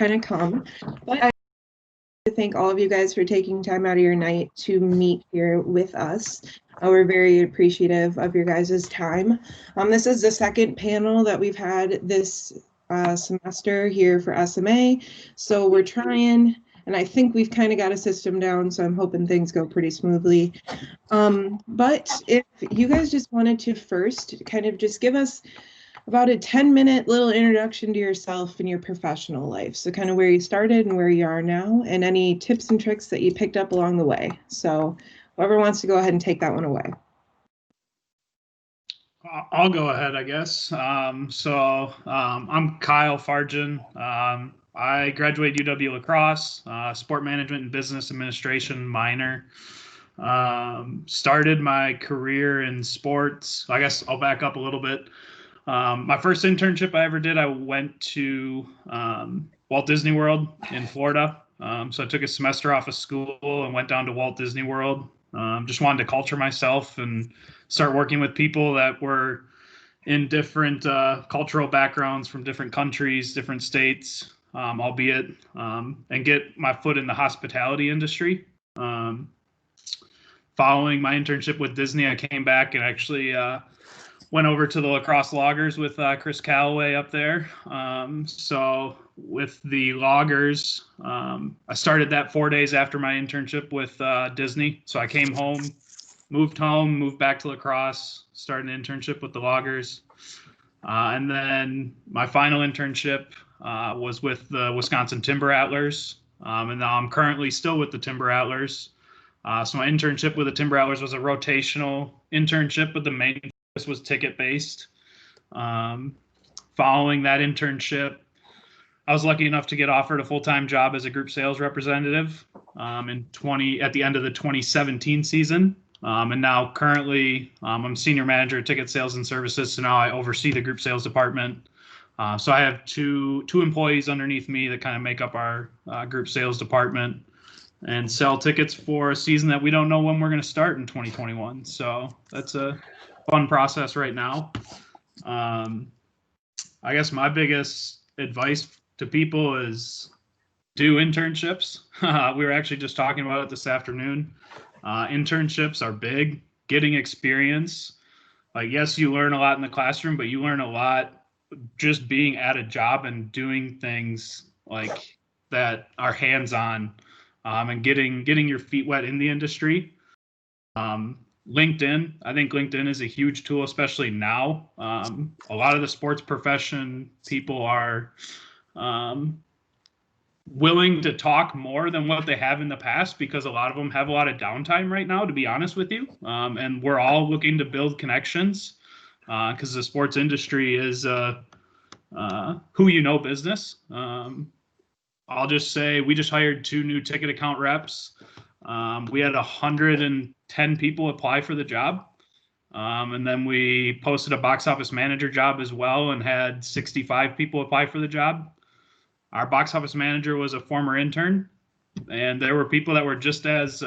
kind of come. But I to thank all of you guys for taking time out of your night to meet here with us. We're very appreciative of your guys' time. This is the second panel that we've had this semester here for SMA. So we're trying, and I think we've kind of got a system down, so I'm hoping things go pretty smoothly. But if you guys just wanted to first kind of just give us about a 10-minute little introduction to yourself and your professional life. So kind of where you started and where you are now, and any tips and tricks that you picked up along the way. So whoever wants to go ahead and take that one away. I'll go ahead, I guess. I'm Kyle Farjan. I graduated UW La Crosse, Sport Management and Business Administration minor. Started my career in sports. I guess I'll back up a little bit. My first internship I ever did, I went to Walt Disney World in Florida. So I took a semester off of school and went down to Walt Disney World. Just wanted to culture myself and start working with people that were in different cultural backgrounds from different countries, different states, albeit, and get my foot in the hospitality industry. Following my internship with Disney, I came back and actually went over to the La Crosse Loggers with Chris Calloway up there. So with the Loggers, I started that 4 days after my internship with Disney. So I came home, moved back to La Crosse, started an internship with the Loggers. And then my final internship was with the Wisconsin Timber Rattlers. And now I'm currently still with the Timber Rattlers. So my internship with the Timber Rattlers was a rotational internship, but the main focus was ticket-based. Following that internship, I was lucky enough to get offered a full-time job as a group sales representative at the end of the 2017 season. And now currently I'm senior manager of ticket sales and services. So now I oversee the group sales department. So I have two employees underneath me that kind of make up our group sales department and sell tickets for a season that we don't know when we're going to start in 2021. So that's a fun process right now. I guess my biggest advice to people is do internships. We were actually just talking about it this afternoon. Internships are big. Getting experience. Like, yes, you learn a lot in the classroom, but you learn a lot just being at a job and doing things like that are hands-on, and getting your feet wet in the industry. LinkedIn, I think LinkedIn is a huge tool, especially now. A lot of the sports profession people are willing to talk more than what they have in the past because a lot of them have a lot of downtime right now, to be honest with you. And we're all looking to build connections because the sports industry is who you know business. I'll just say we just hired 2 new ticket account reps. We had 110 people apply for the job. And then we posted a box office manager job as well and had 65 people apply for the job. Our box office manager was a former intern, and there were people that were just as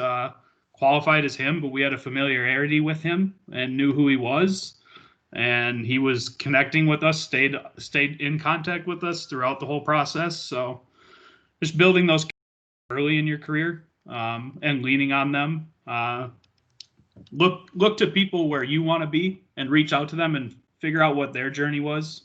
qualified as him, but we had a familiarity with him and knew who he was. And he was connecting with us, stayed in contact with us throughout the whole process. So just building those early in your career and leaning on them. Look to people where you want to be and reach out to them and figure out what their journey was.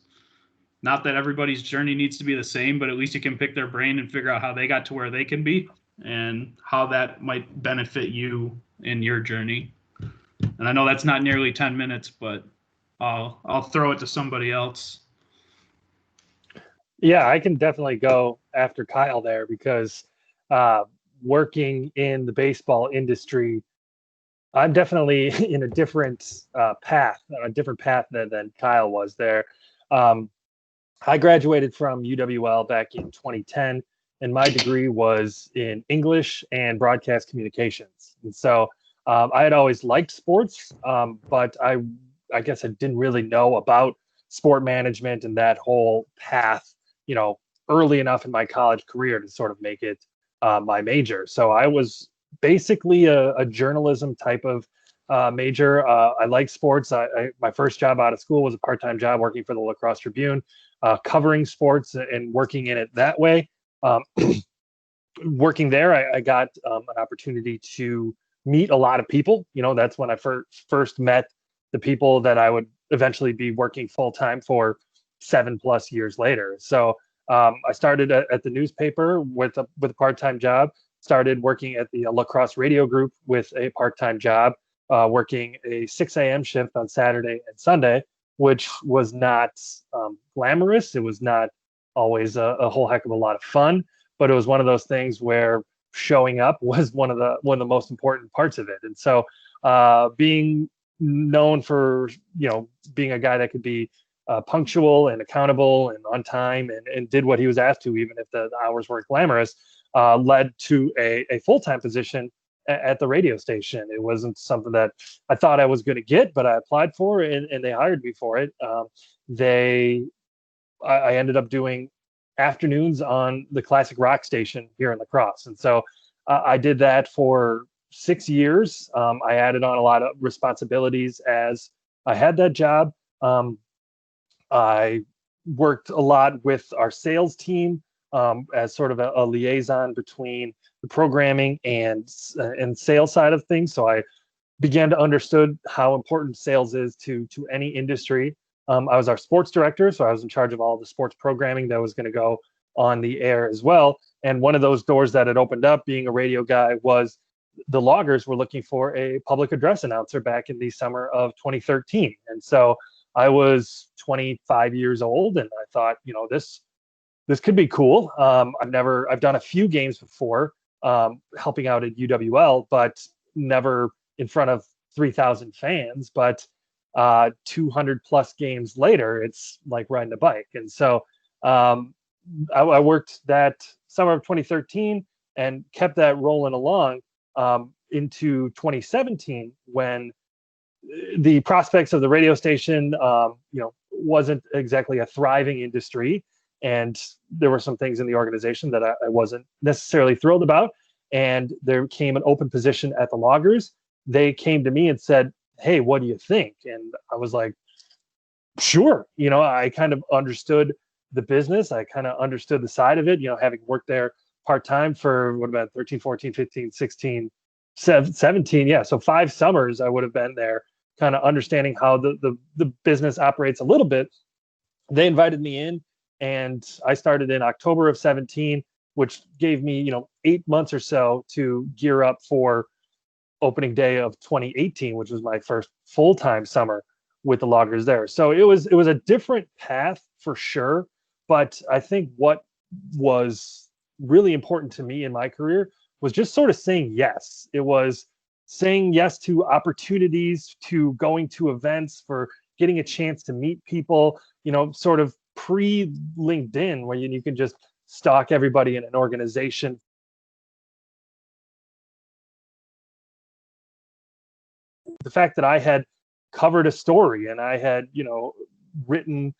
Not that everybody's journey needs to be the same, but at least you can pick their brain and figure out how they got to where they can be and how that might benefit you in your journey. And I know that's not nearly 10 minutes, but I'll throw it to somebody else. Yeah, I can definitely go after Kyle there because working in the baseball industry, I'm definitely in a different path than Kyle was there. I graduated from UWL back in 2010, and my degree was in English and broadcast communications. And so I had always liked sports, but I guess I didn't really know about sport management and that whole path, early enough in my college career to sort of make it my major. So I was basically a journalism type of major. I like sports. My first job out of school was a part-time job working for the La Crosse Tribune, covering sports and working in it that way. Working there, I got an opportunity to meet a lot of people. That's when I first met the people that I would eventually be working full time for 7+ years later. So I started at the newspaper with a part-time job, started working at the lacrosse radio group with a part-time job, working a 6 a.m. shift on Saturday and Sunday, which was not glamorous. It was not always a whole heck of a lot of fun, but it was one of those things where showing up was one of the most important parts of it. And so being known for being a guy that could be punctual and accountable and on time and did what he was asked to, even if the hours weren't glamorous, led to a full-time position at the radio station. It wasn't something that I thought I was going to get, but I applied for it, and they hired me for it. I ended up doing afternoons on the classic rock station here in La Crosse. And so I did that for 6 years. I added on a lot of responsibilities as I had that job. I worked a lot with our sales team as sort of a liaison between the programming and sales side of things. So I began to understand how important sales is to any industry. I was our sports director, so I was in charge of all the sports programming that was going to go on the air as well. And one of those doors that had opened up, being a radio guy, was the Loggers were looking for a public address announcer back in the summer of 2013. And so I was 25 years old, and I thought, this could be cool. I've done a few games before, helping out at UWL, but never in front of 3,000 fans. But 200+ games later, it's like riding a bike. And so I worked that summer of 2013 and kept that rolling along into 2017, when the prospects of the radio station, wasn't exactly a thriving industry. And there were some things in the organization that I wasn't necessarily thrilled about. And there came an open position at the Loggers. They came to me and said, "Hey, what do you think?" And I was like, sure. I kind of understood the business. I kind of understood the side of it, having worked there part-time for what about 13, 14, 15, 16, 17. Yeah. So 5 summers I would have been there, kind of understanding how the business operates a little bit. They invited me in, and I started in October of 17, which gave me, 8 months or so to gear up for opening day of 2018, which was my first full-time summer with the Loggers there. So it was a different path for sure. But I think what was really important to me in my career was just sort of saying yes. It was saying yes to opportunities, to going to events, for getting a chance to meet people, sort of pre-LinkedIn, where you can just stalk everybody in an organization. The fact that I had covered a story and I had, written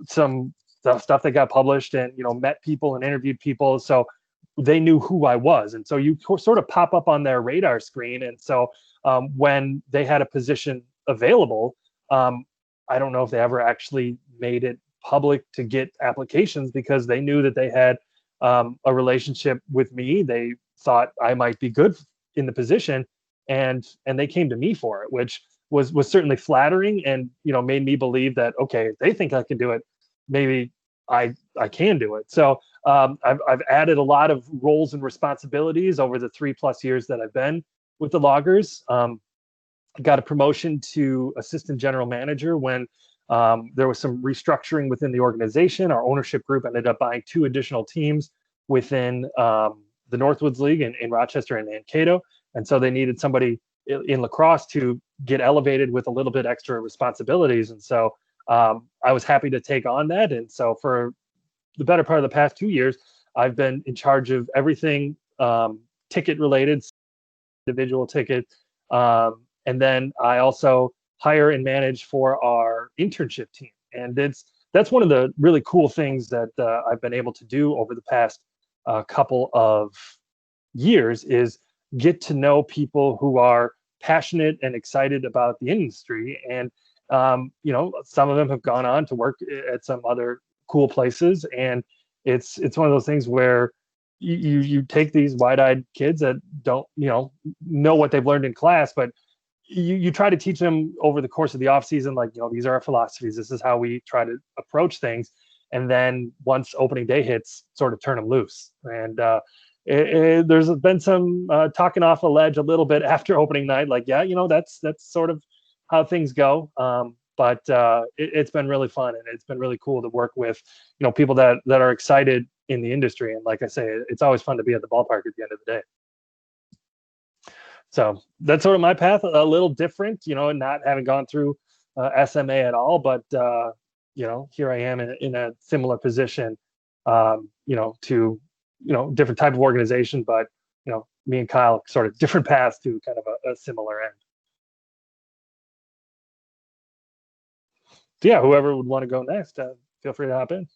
some stuff that got published and, met people and interviewed people. So they knew who I was. And so you sort of pop up on their radar screen. And so when they had a position available, I don't know if they ever actually made it public to get applications, because they knew that they had a relationship with me. They thought I might be good in the position, and they came to me for it, which was certainly flattering, and made me believe that, okay, if they think I can do it, maybe I can do it. So I've added a lot of roles and responsibilities over the 3+ years that I've been with the Loggers. Got a promotion to assistant general manager when there was some restructuring within the organization. Our ownership group ended up buying 2 additional teams within the Northwoods League in Rochester and Mankato. And so they needed somebody in La Crosse to get elevated with a little bit extra responsibilities. And so I was happy to take on that. And so for the better part of the past 2 years, I've been in charge of everything ticket related, individual ticket. And then I also hire and manage for our internship team. And that's one of the really cool things that I've been able to do over the past couple of years, is get to know people who are passionate and excited about the industry. And some of them have gone on to work at some other cool places, and it's one of those things where you take these wide-eyed kids that don't know what they've learned in class, but you try to teach them over the course of the off season, like, these are our philosophies, this is how we try to approach things, and then once opening day hits, sort of turn them loose. And there's been some talking off the ledge a little bit after opening night, like, yeah, that's sort of how things go. But it's been really fun, and it's been really cool to work with people that are excited in the industry. And like I say, it's always fun to be at the ballpark at the end of the day. So that's sort of my path, a little different, not having gone through SMA at all, but here I am in a similar position, to different type of organization, but me and Kyle sort of different paths to kind of a similar end. So yeah, whoever would want to go next, feel free to hop in.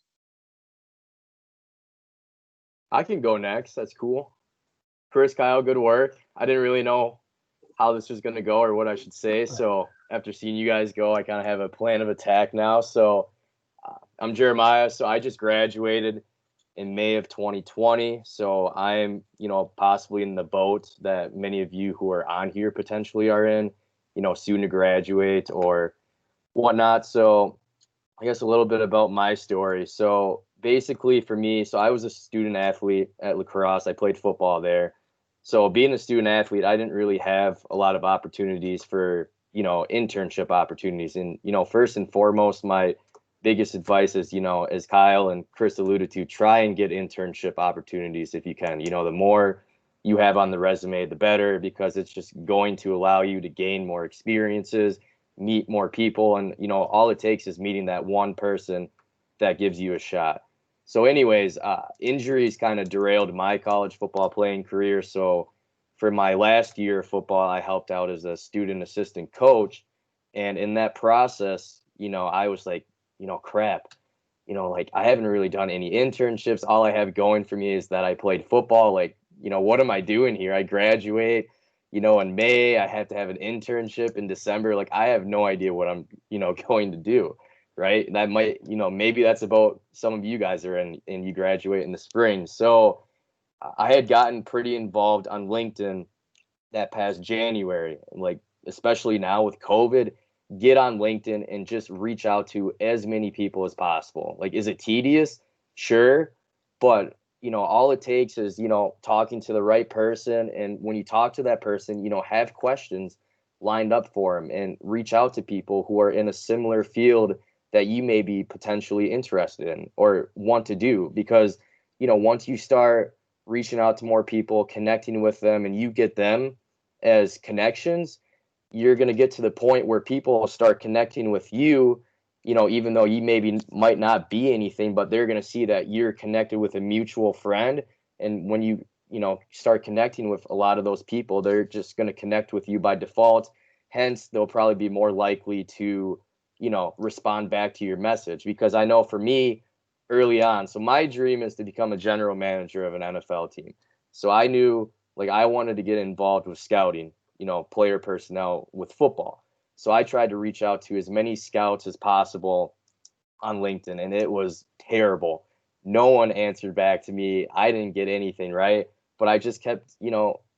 I can go next. That's cool. Chris, Kyle, good work. I didn't really know how this was going to go or what I should say. So after seeing you guys go, I kind of have a plan of attack now. So I'm Jeremiah. So I just graduated in May of 2020. So I'm, possibly in the boat that many of you who are on here potentially are in, soon to graduate or whatnot. So I guess a little bit about my story. So basically for me, so I was a student athlete at La Crosse. I played football there. So being a student athlete, I didn't really have a lot of opportunities for, internship opportunities. And, first and foremost, my biggest advice is, as Kyle and Chris alluded to, try and get internship opportunities if you can. The more you have on the resume, the better, because it's just going to allow you to gain more experiences, meet more people. And, all it takes is meeting that one person that gives you a shot. So anyways, injuries kind of derailed my college football playing career. So for my last year of football, I helped out as a student assistant coach. And in that process, I was like, crap, like I haven't really done any internships. All I have going for me is that I played football. Like, what am I doing here? I graduate, in May. I have to have an internship in December. Like, I have no idea what I'm, going to do. Right. That might, maybe that's about some of you guys are in and you graduate in the spring. So I had gotten pretty involved on LinkedIn that past January, like, especially now with COVID, get on LinkedIn and just reach out to as many people as possible. Like, is it tedious? Sure. But, all it takes is, talking to the right person. And when you talk to that person, have questions lined up for them and reach out to people who are in a similar field that you may be potentially interested in or want to do. Because, once you start reaching out to more people, connecting with them, and you get them as connections, you're going to get to the point where people will start connecting with you, even though you might not be anything, but they're going to see that you're connected with a mutual friend. And when you start connecting with a lot of those people, they're just going to connect with you by default. Hence, they'll probably be more likely to respond back to your message. Because I know for me early on, so my dream is to become a general manager of an NFL team. So I knew, like, I wanted to get involved with scouting, player personnel with football. So I tried to reach out to as many scouts as possible on LinkedIn, and it was terrible. No one answered back to me. I didn't get anything, right? But I just kept,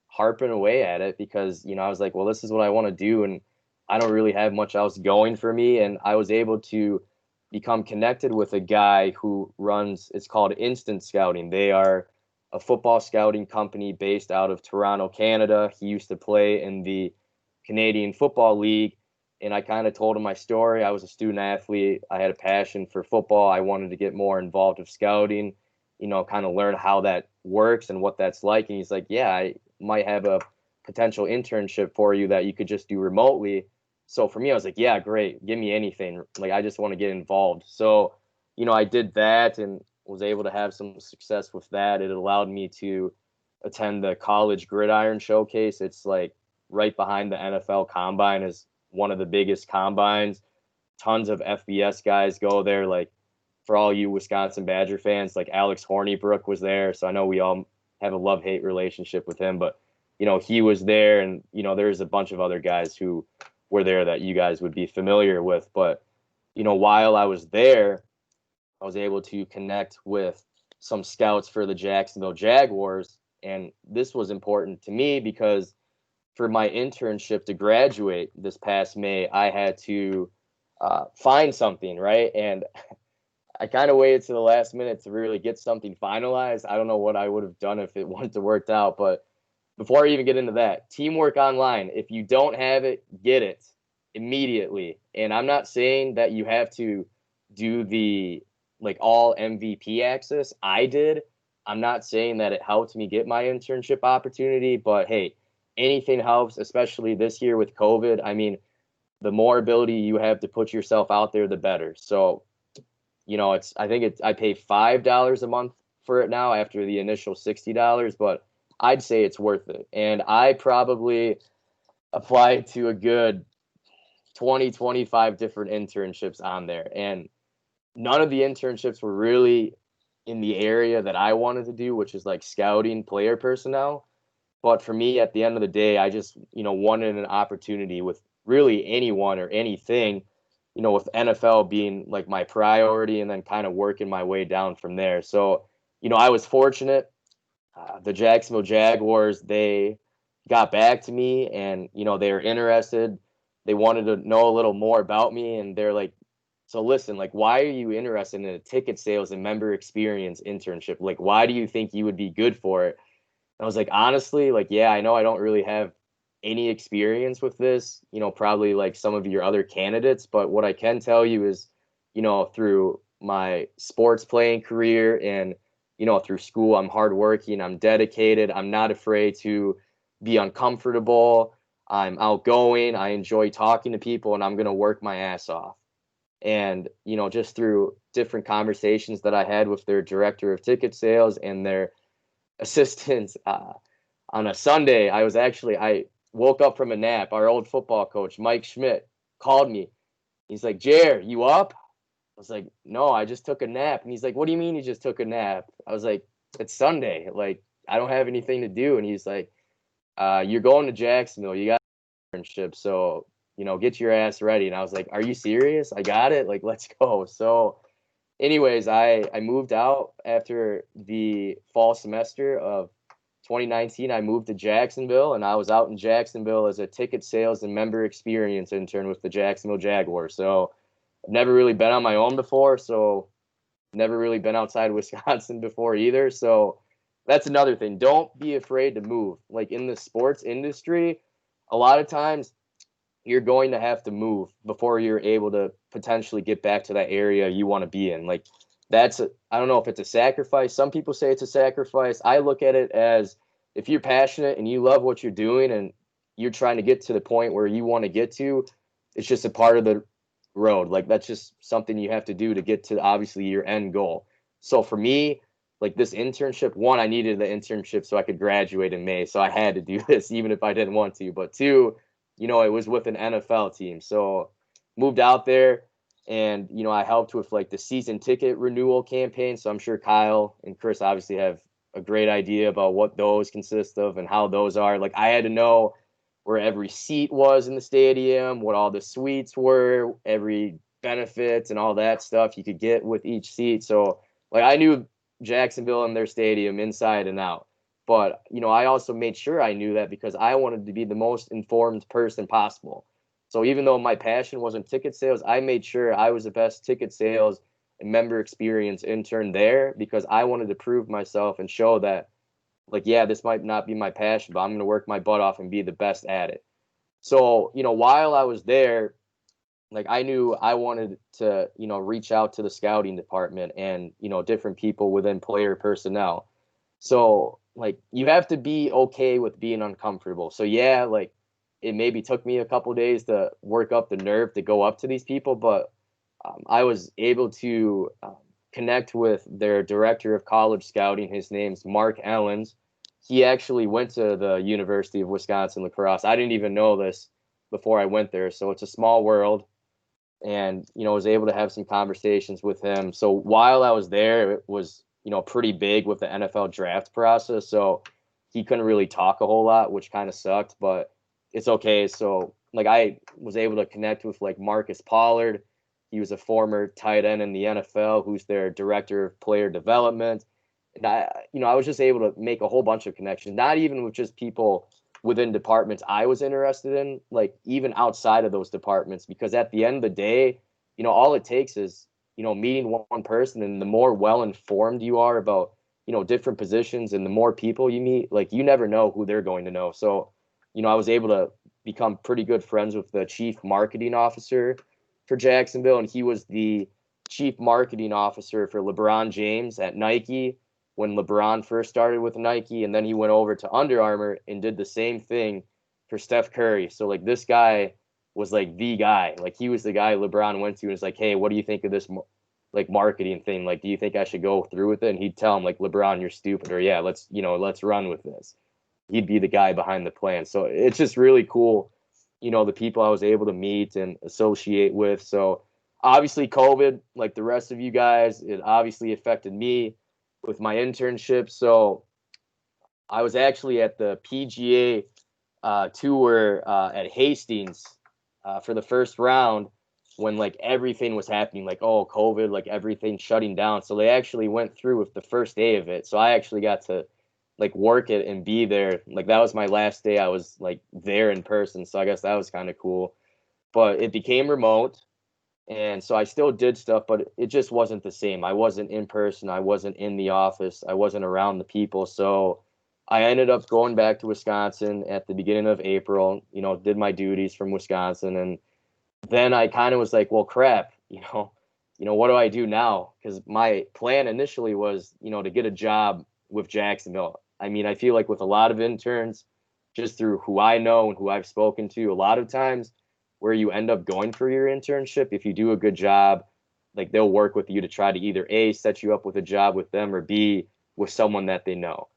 harping away at it because, I was like, well, this is what I want to do. And I don't really have much else going for me. And I was able to become connected with a guy who runs, it's called Instant Scouting. They are a football scouting company based out of Toronto, Canada. He used to play in the Canadian Football League. And I kind of told him my story. I was a student athlete. I had a passion for football. I wanted to get more involved with scouting, kind of learn how that works and what that's like. And he's like, yeah, I might have a potential internship for you that you could just do remotely. So for me, I was like, yeah, great. Give me anything. Like, I just want to get involved. So, I did that and was able to have some success with that. It allowed me to attend the College Gridiron Showcase. It's like right behind the NFL Combine is one of the biggest combines. Tons of FBS guys go there. Like, for all you Wisconsin Badger fans, like Alex Hornibrook was there. So I know we all have a love-hate relationship with him, but, he was there. And, there's a bunch of other guys who were there that you guys would be familiar with. But, while I was there, I was able to connect with some scouts for the Jacksonville Jaguars. And this was important to me because for my internship to graduate this past May, I had to find something, right? And I kind of waited to the last minute to really get something finalized. I don't know what I would have done if it wouldn't have worked out, but before I even get into that, Teamwork Online, if you don't have it, get it immediately. And I'm not saying that you have to do the all MVP access. I did. I'm not saying that it helped me get my internship opportunity, but hey, anything helps, especially this year with COVID. I mean, the more ability you have to put yourself out there, the better. So, I pay $5 a month for it now after the initial $60, but I'd say it's worth it. And I probably applied to a good 20, 25 different internships on there. And none of the internships were really in the area that I wanted to do, which is like scouting player personnel. But for me, at the end of the day, I just, wanted an opportunity with really anyone or anything, with NFL being like my priority and then kind of working my way down from there. So, I was fortunate. The Jacksonville Jaguars, they got back to me and, they were interested. They wanted to know a little more about me. And they're like, so listen, why are you interested in a ticket sales and member experience internship? Why do you think you would be good for it? I was like, honestly, yeah, I know I don't really have any experience with this, probably like some of your other candidates. But what I can tell you is, through my sports playing career and, through school, I'm hardworking, I'm dedicated, I'm not afraid to be uncomfortable, I'm outgoing, I enjoy talking to people, and I'm going to work my ass off. And, just through different conversations that I had with their director of ticket sales and their assistants on a Sunday, I woke up from a nap. Our old football coach, Mike Schmidt, called me. He's like, Jer, you up? I was like, no, I just took a nap. And he's like, what do you mean you just took a nap? I was like, it's Sunday. I don't have anything to do. And he's like, you're going to Jacksonville. You got an internship. So, get your ass ready. And I was like, are you serious? I got it. Let's go. So anyways, I moved out after the fall semester of 2019. I moved to Jacksonville, and I was out in Jacksonville as a ticket sales and member experience intern with the Jacksonville Jaguars. So I've never really been on my own before, so never really been outside Wisconsin before either. So that's another thing. Don't be afraid to move. In the sports industry, a lot of times you're going to have to move before you're able to potentially get back to that area you want to be in. I don't know if it's a sacrifice. Some people say it's a sacrifice. I look at it as if you're passionate and you love what you're doing and you're trying to get to the point where you want to get to, it's just a part of the road. That's just something you have to do to get to obviously your end goal. So for me, this internship, one, I needed the internship so I could graduate in May. So I had to do this even if I didn't want to. But two, it was with an NFL team. So moved out there and, I helped with the season ticket renewal campaign. So I'm sure Kyle and Chris obviously have a great idea about what those consist of and how those are. I had to know where every seat was in the stadium, what all the suites were, every benefits and all that stuff you could get with each seat. So I knew Jacksonville and their stadium inside and out. But, I also made sure I knew that because I wanted to be the most informed person possible. So even though my passion wasn't ticket sales, I made sure I was the best ticket sales and member experience intern there because I wanted to prove myself and show that, yeah, this might not be my passion, but I'm going to work my butt off and be the best at it. So, while I was there, I knew I wanted to, reach out to the scouting department and, different people within player personnel. So, you have to be okay with being uncomfortable. So, yeah, it maybe took me a couple days to work up the nerve to go up to these people, but I was able to connect with their director of college scouting. His name's Mark Ellens. He actually went to the University of Wisconsin-La Crosse. I didn't even know this before I went there. So it's a small world. And, was able to have some conversations with him. So while I was there, it was, pretty big with the NFL draft process. So he couldn't really talk a whole lot, which kind of sucked, but it's okay. So I was able to connect with Marcus Pollard. He was a former tight end in the NFL who's their director of player development. And I was just able to make a whole bunch of connections, not even with just people within departments I was interested in, like even outside of those departments, because at the end of the day, all it takes is, meeting one person, and the more well-informed you are about, different positions, and the more people you meet, like you never know who they're going to know. So, I was able to become pretty good friends with the chief marketing officer for Jacksonville, and he was the chief marketing officer for LeBron James at Nike when LeBron first started with Nike, and then he went over to Under Armour and did the same thing for Steph Curry. So like this guy was like the guy, like he was the guy LeBron went to and was like, hey, what do you think of this like marketing thing? Like, do you think I should go through with it? And he'd tell him like, LeBron, you're stupid, or yeah, let's run with this. He'd be the guy behind the plan. So it's just really cool, the people I was able to meet and associate with. So obviously COVID, like the rest of you guys, it obviously affected me with my internship. So I was actually at the PGA tour at Hastings for the first round when like everything was happening, like, oh, COVID, like everything shutting down. So they actually went through with the first day of it. So I actually got to like work it and be there. Like that was my last day I was like there in person. So I guess that was kind of cool. But it became remote. And so I still did stuff, but it just wasn't the same. I wasn't in person. I wasn't in the office. I wasn't around the people. So I ended up going back to Wisconsin at the beginning of April, did my duties from Wisconsin. And then I kind of was like, well, crap, what do I do now? Because my plan initially was, to get a job with Jacksonville. I mean, I feel like with a lot of interns, just through who I know and who I've spoken to, a lot of times where you end up going for your internship, if you do a good job, like they'll work with you to try to either A, set you up with a job with them, or B, with someone that they know.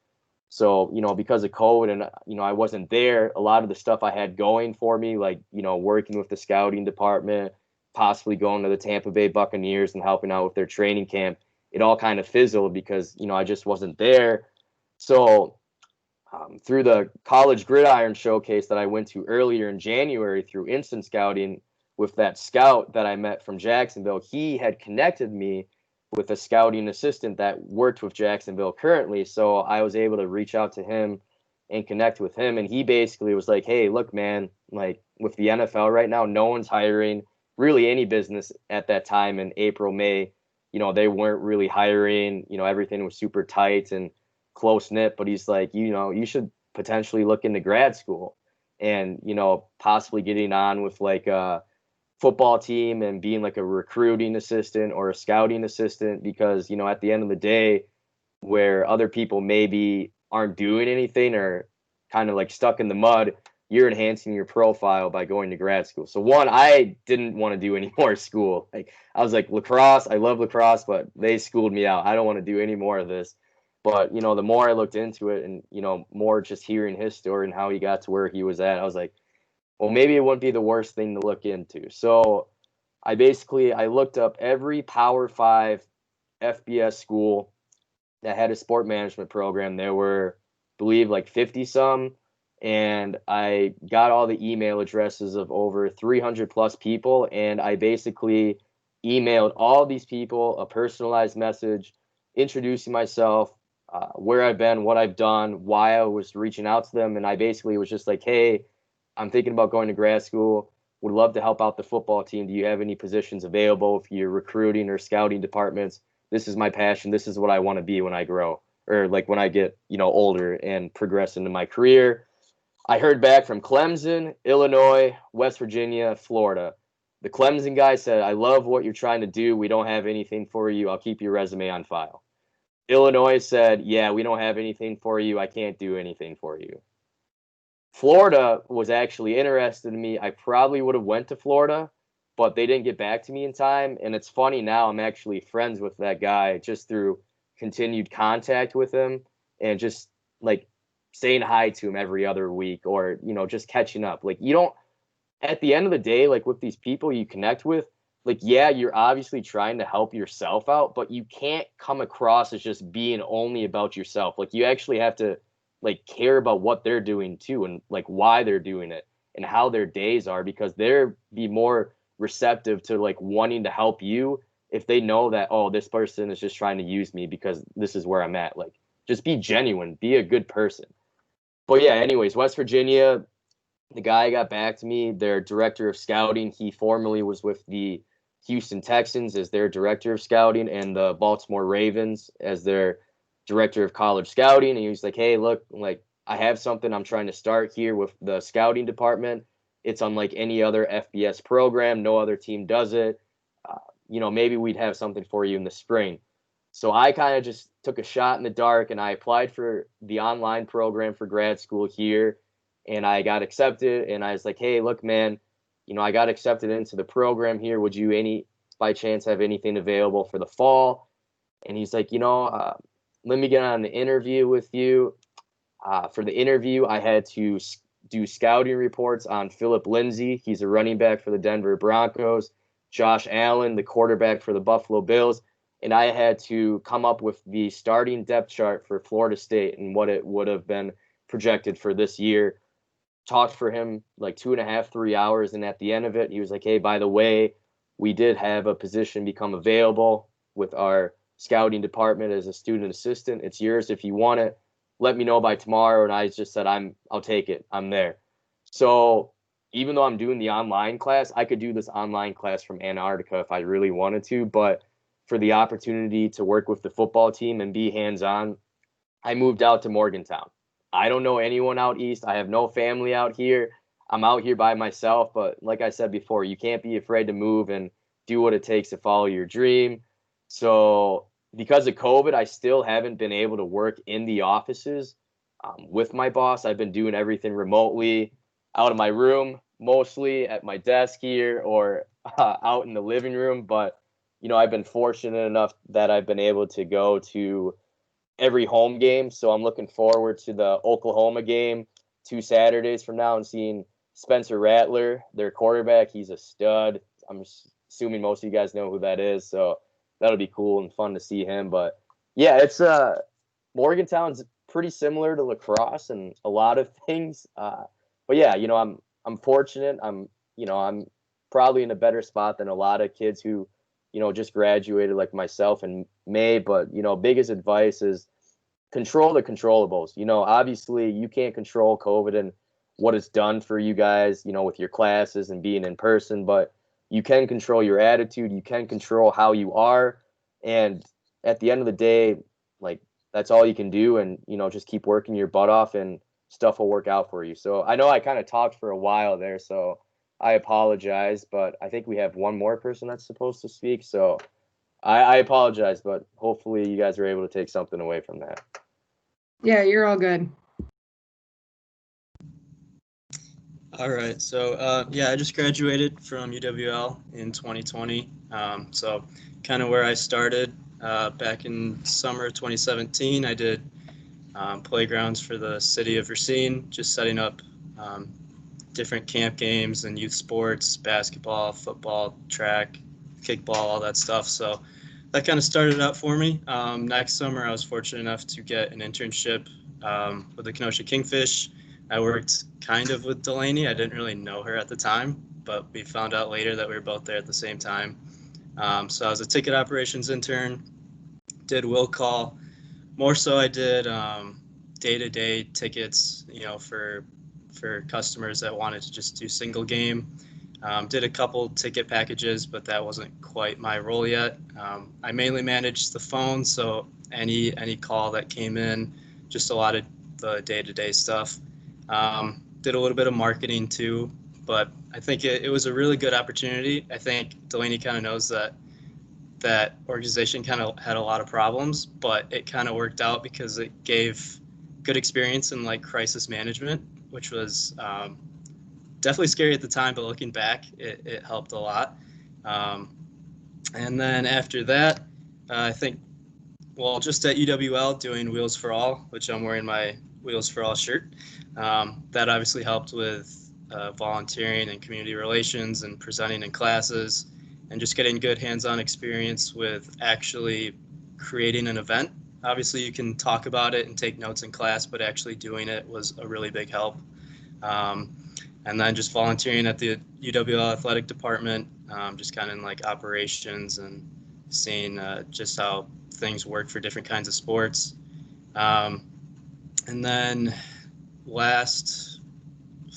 So, because of COVID and, I wasn't there, a lot of the stuff I had going for me, like, working with the scouting department, possibly going to the Tampa Bay Buccaneers and helping out with their training camp, it all kind of fizzled because, I just wasn't there. So through the college gridiron showcase that I went to earlier in January through instant scouting with that scout that I met from Jacksonville, he had connected me with a scouting assistant that worked with Jacksonville currently. So I was able to reach out to him and connect with him. And he basically was like, hey, look, man, like with the NFL right now, no one's hiring really any business at that time in April, May. They weren't really hiring, everything was super tight and close knit, but he's like, you should potentially look into grad school and, possibly getting on with like a football team and being like a recruiting assistant or a scouting assistant, because, at the end of the day, where other people maybe aren't doing anything or kind of like stuck in the mud, you're enhancing your profile by going to grad school. So one, I didn't want to do any more school. Like I was like, lacrosse, I love lacrosse, but they schooled me out. I don't want to do any more of this. But, the more I looked into it and, more just hearing his story and how he got to where he was at, I was like, well, maybe it wouldn't be the worst thing to look into. So I looked up every Power 5 FBS school that had a sport management program. There were, I believe, like 50 some. And I got all the email addresses of over 300 plus people. And I basically emailed all these people a personalized message introducing myself, where I've been, what I've done, why I was reaching out to them. And I basically was just like, hey, I'm thinking about going to grad school. Would love to help out the football team. Do you have any positions available if you're recruiting or scouting departments? This is my passion. This is what I want to be when I grow, or like when I get, older and progress into my career. I heard back from Clemson, Illinois, West Virginia, Florida. The Clemson guy said, I love what you're trying to do. We don't have anything for you. I'll keep your resume on file. Illinois said, yeah, we don't have anything for you. I can't do anything for you. Florida was actually interested in me. I probably would have went to Florida, but they didn't get back to me in time. And it's funny now, I'm actually friends with that guy just through continued contact with him and just like saying hi to him every other week, or, just catching up. Like at the end of the day, like with these people you connect with, like, yeah, you're obviously trying to help yourself out, but you can't come across as just being only about yourself. Like you actually have to like care about what they're doing too, and like why they're doing it and how their days are, because they're be more receptive to like wanting to help you if they know that, oh, this person is just trying to use me because this is where I'm at. Like, just be genuine, be a good person. But yeah, anyways, West Virginia, the guy got back to me, their director of scouting. He formerly was with the Houston Texans as their director of scouting and the Baltimore Ravens as their director of college scouting. And he was like, hey, look, like, I have something I'm trying to start here with the scouting department. It's unlike any other FBS program. No other team does it. Maybe we'd have something for you in the spring. So I kind of just took a shot in the dark and I applied for the online program for grad school here, and I got accepted. And I was like, hey, look, man, I got accepted into the program here. Would you by chance have anything available for the fall? And he's like, let me get on an interview with you. For the interview, I had to do scouting reports on Philip Lindsay. He's a running back for the Denver Broncos. Josh Allen, the quarterback for the Buffalo Bills. And I had to come up with the starting depth chart for Florida State and what it would have been projected for this year. Talked for him like 2.5, 3 hours. And at the end of it, he was like, hey, by the way, we did have a position become available with our scouting department as a student assistant. It's yours if you want it. Let me know by tomorrow. And I just said, I'll take it. I'm there. So even though I'm doing the online class, I could do this online class from Antarctica if I really wanted to. But for the opportunity to work with the football team and be hands-on, I moved out to Morgantown. I don't know anyone out east. I have no family out here. I'm out here by myself. But like I said before, you can't be afraid to move and do what it takes to follow your dream. So because of COVID, I still haven't been able to work in the offices with my boss. I've been doing everything remotely, out of my room, mostly at my desk here or out in the living room. But, I've been fortunate enough that I've been able to go to every home game. So I'm looking forward to the Oklahoma game 2 Saturdays from now and seeing Spencer Rattler, their quarterback. He's a stud. I'm assuming most of you guys know who that is. So that'll be cool and fun to see him. But yeah, it's Morgantown's pretty similar to lacrosse and a lot of things. But yeah, I'm fortunate. I'm probably in a better spot than a lot of kids who, just graduated like myself in May. But, biggest advice is control the controllables. Obviously you can't control COVID and what it's done for you guys, with your classes and being in person, but you can control your attitude. You can control how you are. And at the end of the day, like, that's all you can do. And, just keep working your butt off and stuff will work out for you. So I know I kind of talked for a while there, so I apologize, but I think we have one more person that's supposed to speak. So I apologize, but hopefully you guys are able to take something away from that. Yeah, you're all good. All right. So, I just graduated from UWL in 2020. So kind of where I started back in summer 2017, I did playgrounds for the city of Racine, just setting up different camp games and youth sports, basketball, football, track, kickball, all that stuff. So that kind of started out for me. Next summer, I was fortunate enough to get an internship with the Kenosha Kingfish. I worked kind of with Delaney. I didn't really know her at the time, but we found out later that we were both there at the same time. So I was a ticket operations intern, did will call. More so I did day-to-day tickets, for customers that wanted to just do single game. Did a couple ticket packages, but that wasn't quite my role yet. I mainly managed the phone, so any call that came in, just a lot of the day-to-day stuff. Did a little bit of marketing too, but I think it was a really good opportunity. I think Delaney kind of knows that organization kind of had a lot of problems, but it kind of worked out because it gave good experience in like crisis management, which was definitely scary at the time, but looking back, it helped a lot. And then after that, I think, just at UWL doing Wheels for All, which I'm wearing my Wheels for All shirt. That obviously helped with volunteering and community relations and presenting in classes and just getting good hands-on experience with actually creating an event. Obviously, you can talk about it and take notes in class, but actually doing it was a really big help. And then just volunteering at the UWL athletic department, just kind of in like operations and seeing just how things work for different kinds of sports. And then last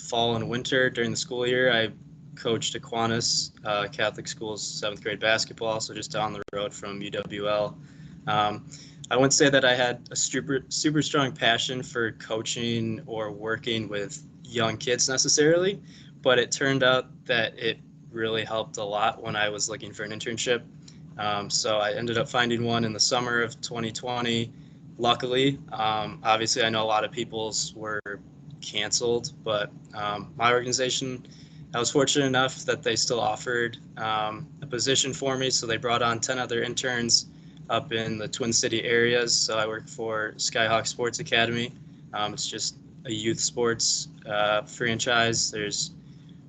fall and winter during the school year, I coached Aquinas Catholic School's 7th grade basketball, so just down the road from UWL. I wouldn't say that I had a super strong passion for coaching or working with young kids necessarily, but it turned out that it really helped a lot when I was looking for an internship. So I ended up finding one in the summer of 2020. Luckily, obviously, I know a lot of people's were canceled, but my organization, I was fortunate enough that they still offered a position for me. So they brought on 10 other interns up in the Twin City areas. So I work for Skyhawk Sports Academy. It's just a youth sports franchise. There's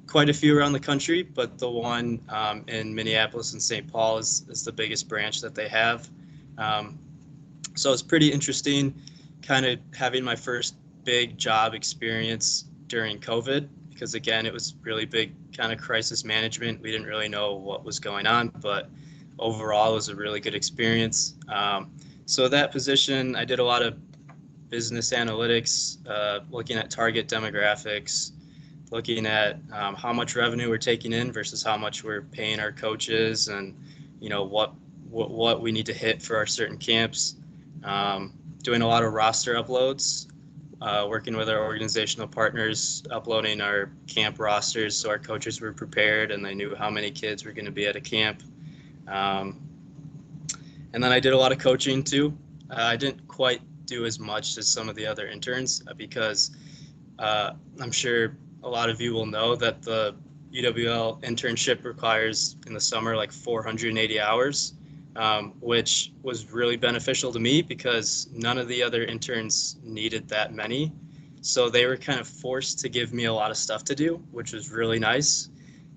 quite a few around the country, but the one in Minneapolis and St. Paul is the biggest branch that they have. So it's pretty interesting kind of having my first big job experience during COVID, because again, it was really big kind of crisis management. We didn't really know what was going on, but overall it was a really good experience. So that position, I did a lot of business analytics, looking at target demographics, looking at how much revenue we're taking in versus how much we're paying our coaches, and what we need to hit for our certain camps. Doing a lot of roster uploads, working with our organizational partners, uploading our camp rosters so our coaches were prepared and they knew how many kids were going to be at a camp. And then I did a lot of coaching too. I didn't quite do as much as some of the other interns because I'm sure a lot of you will know that the UWL internship requires in the summer like 480 hours. Which was really beneficial to me because none of the other interns needed that many. So they were kind of forced to give me a lot of stuff to do, which was really nice.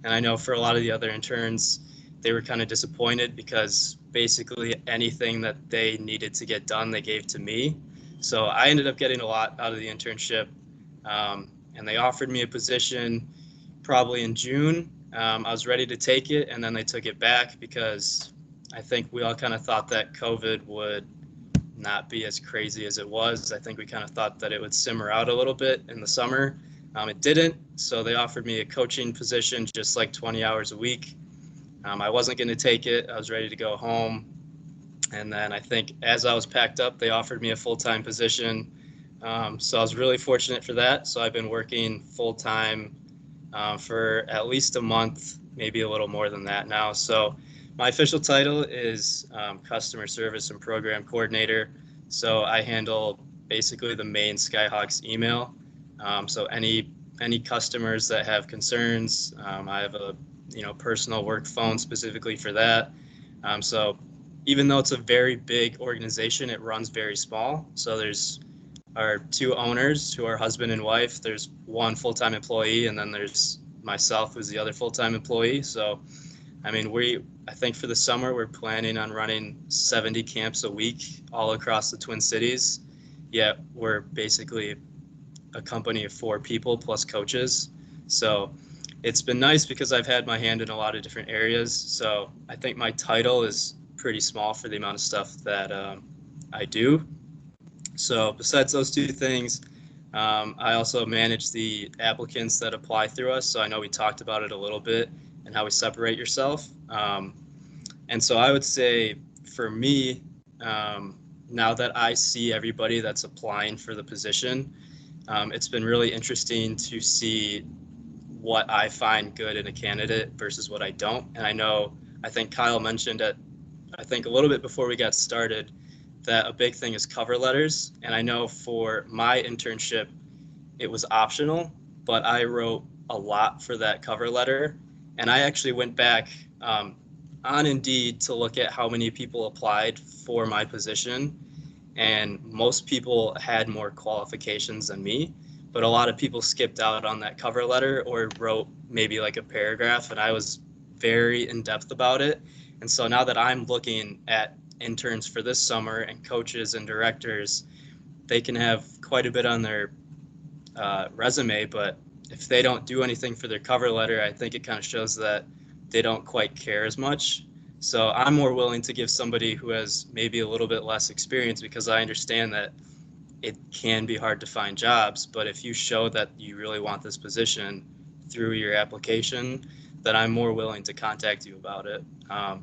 And I know for a lot of the other interns, they were kind of disappointed because basically anything that they needed to get done, they gave to me. So I ended up getting a lot out of the internship. And they offered me a position probably in June. I was ready to take it, and then they took it back because I think we all kind of thought that COVID would not be as crazy as it was. I think we kind of thought that it would simmer out a little bit in the summer. It didn't. So they offered me a coaching position, just like 20 hours a week. I wasn't going to take it. I was ready to go home. And then I think as I was packed up, they offered me a full-time position. So I was really fortunate for that. So I've been working full-time for at least a month, maybe a little more than that now. So my official title is Customer Service and Program Coordinator. So I handle basically the main Skyhawks email. So any customers that have concerns, I have a personal work phone specifically for that. So even though it's a very big organization, it runs very small. So there's our two owners who are husband and wife. There's one full-time employee, and then there's myself, who's the other full-time employee. So I mean, I think for the summer, we're planning on running 70 camps a week all across the Twin Cities. Yet we're basically a company of 4 people plus coaches. So it's been nice because I've had my hand in a lot of different areas. So I think my title is pretty small for the amount of stuff that I do. So besides those 2 things, I also manage the applicants that apply through us. So I know we talked about it a little bit, and how we separate yourself. And so I would say for me, now that I see everybody that's applying for the position, it's been really interesting to see what I find good in a candidate versus what I don't. And I think Kyle mentioned it, I think a little bit before we got started, that a big thing is cover letters. And I know for my internship, it was optional, but I wrote a lot for that cover letter. And I actually went back on Indeed to look at how many people applied for my position. And most people had more qualifications than me, but a lot of people skipped out on that cover letter or wrote maybe like a paragraph. And I was very in depth about it. And so now that I'm looking at interns for this summer and coaches and directors, they can have quite a bit on their resume, but if they don't do anything for their cover letter, I think it kind of shows that they don't quite care as much. So I'm more willing to give somebody who has maybe a little bit less experience, because I understand that it can be hard to find jobs. But if you show that you really want this position through your application, then I'm more willing to contact you about it. And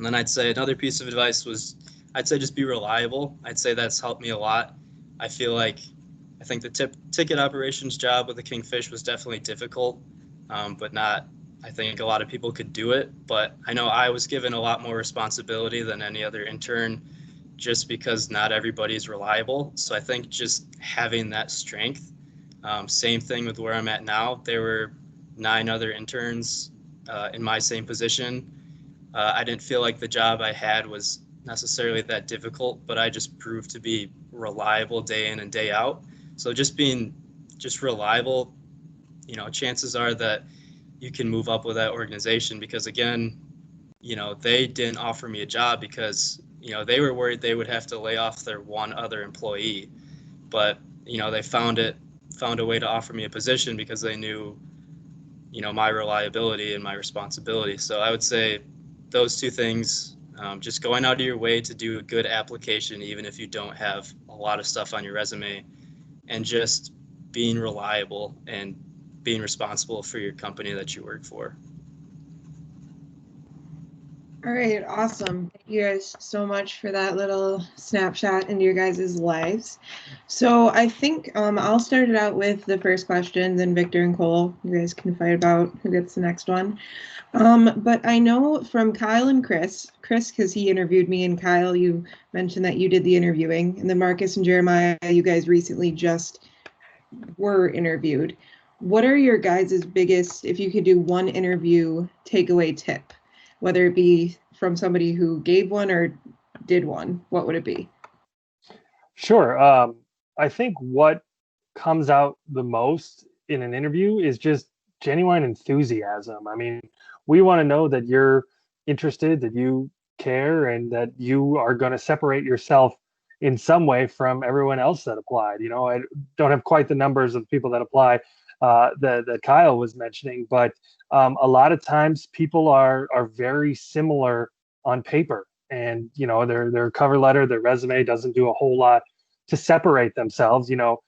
then I'd say another piece of advice was, I'd say just be reliable. I'd say that's helped me a lot. I think the ticket operations job with the Kingfish was definitely difficult, but not, I think a lot of people could do it. But I know I was given a lot more responsibility than any other intern, just because not everybody's reliable. So I think just having that strength, same thing with where I'm at now. There were 9 other interns in my same position. I didn't feel like the job I had was necessarily that difficult, but I just proved to be reliable day in and day out. So just being just reliable, chances are that you can move up with that organization, because again, they didn't offer me a job because, they were worried they would have to lay off their one other employee. But, they found a way to offer me a position because they knew, my reliability and my responsibility. So I would say those 2 things, just going out of your way to do a good application, even if you don't have a lot of stuff on your resume, and just being reliable and being responsible for your company that you work for. All right, awesome. Thank you guys so much for that little snapshot into your guys' lives. So I think I'll start it out with the first question, then Victor and Cole, you guys can fight about who gets the next one. But I know from Kyle and Chris, because he interviewed me, and Kyle, you mentioned that you did the interviewing, and then Marcus and Jeremiah, you guys recently just were interviewed. What are your guys' biggest, if you could do one interview takeaway tip, whether it be from somebody who gave one or did one, what would it be? Sure. I think what comes out the most in an interview is just genuine enthusiasm. I mean, we want to know that you're interested, that you care, and that you are going to separate yourself in some way from everyone else that applied. I don't have quite the numbers of people that apply that Kyle was mentioning, but a lot of times people are very similar on paper, and their cover letter, their resume doesn't do a whole lot to separate themselves. One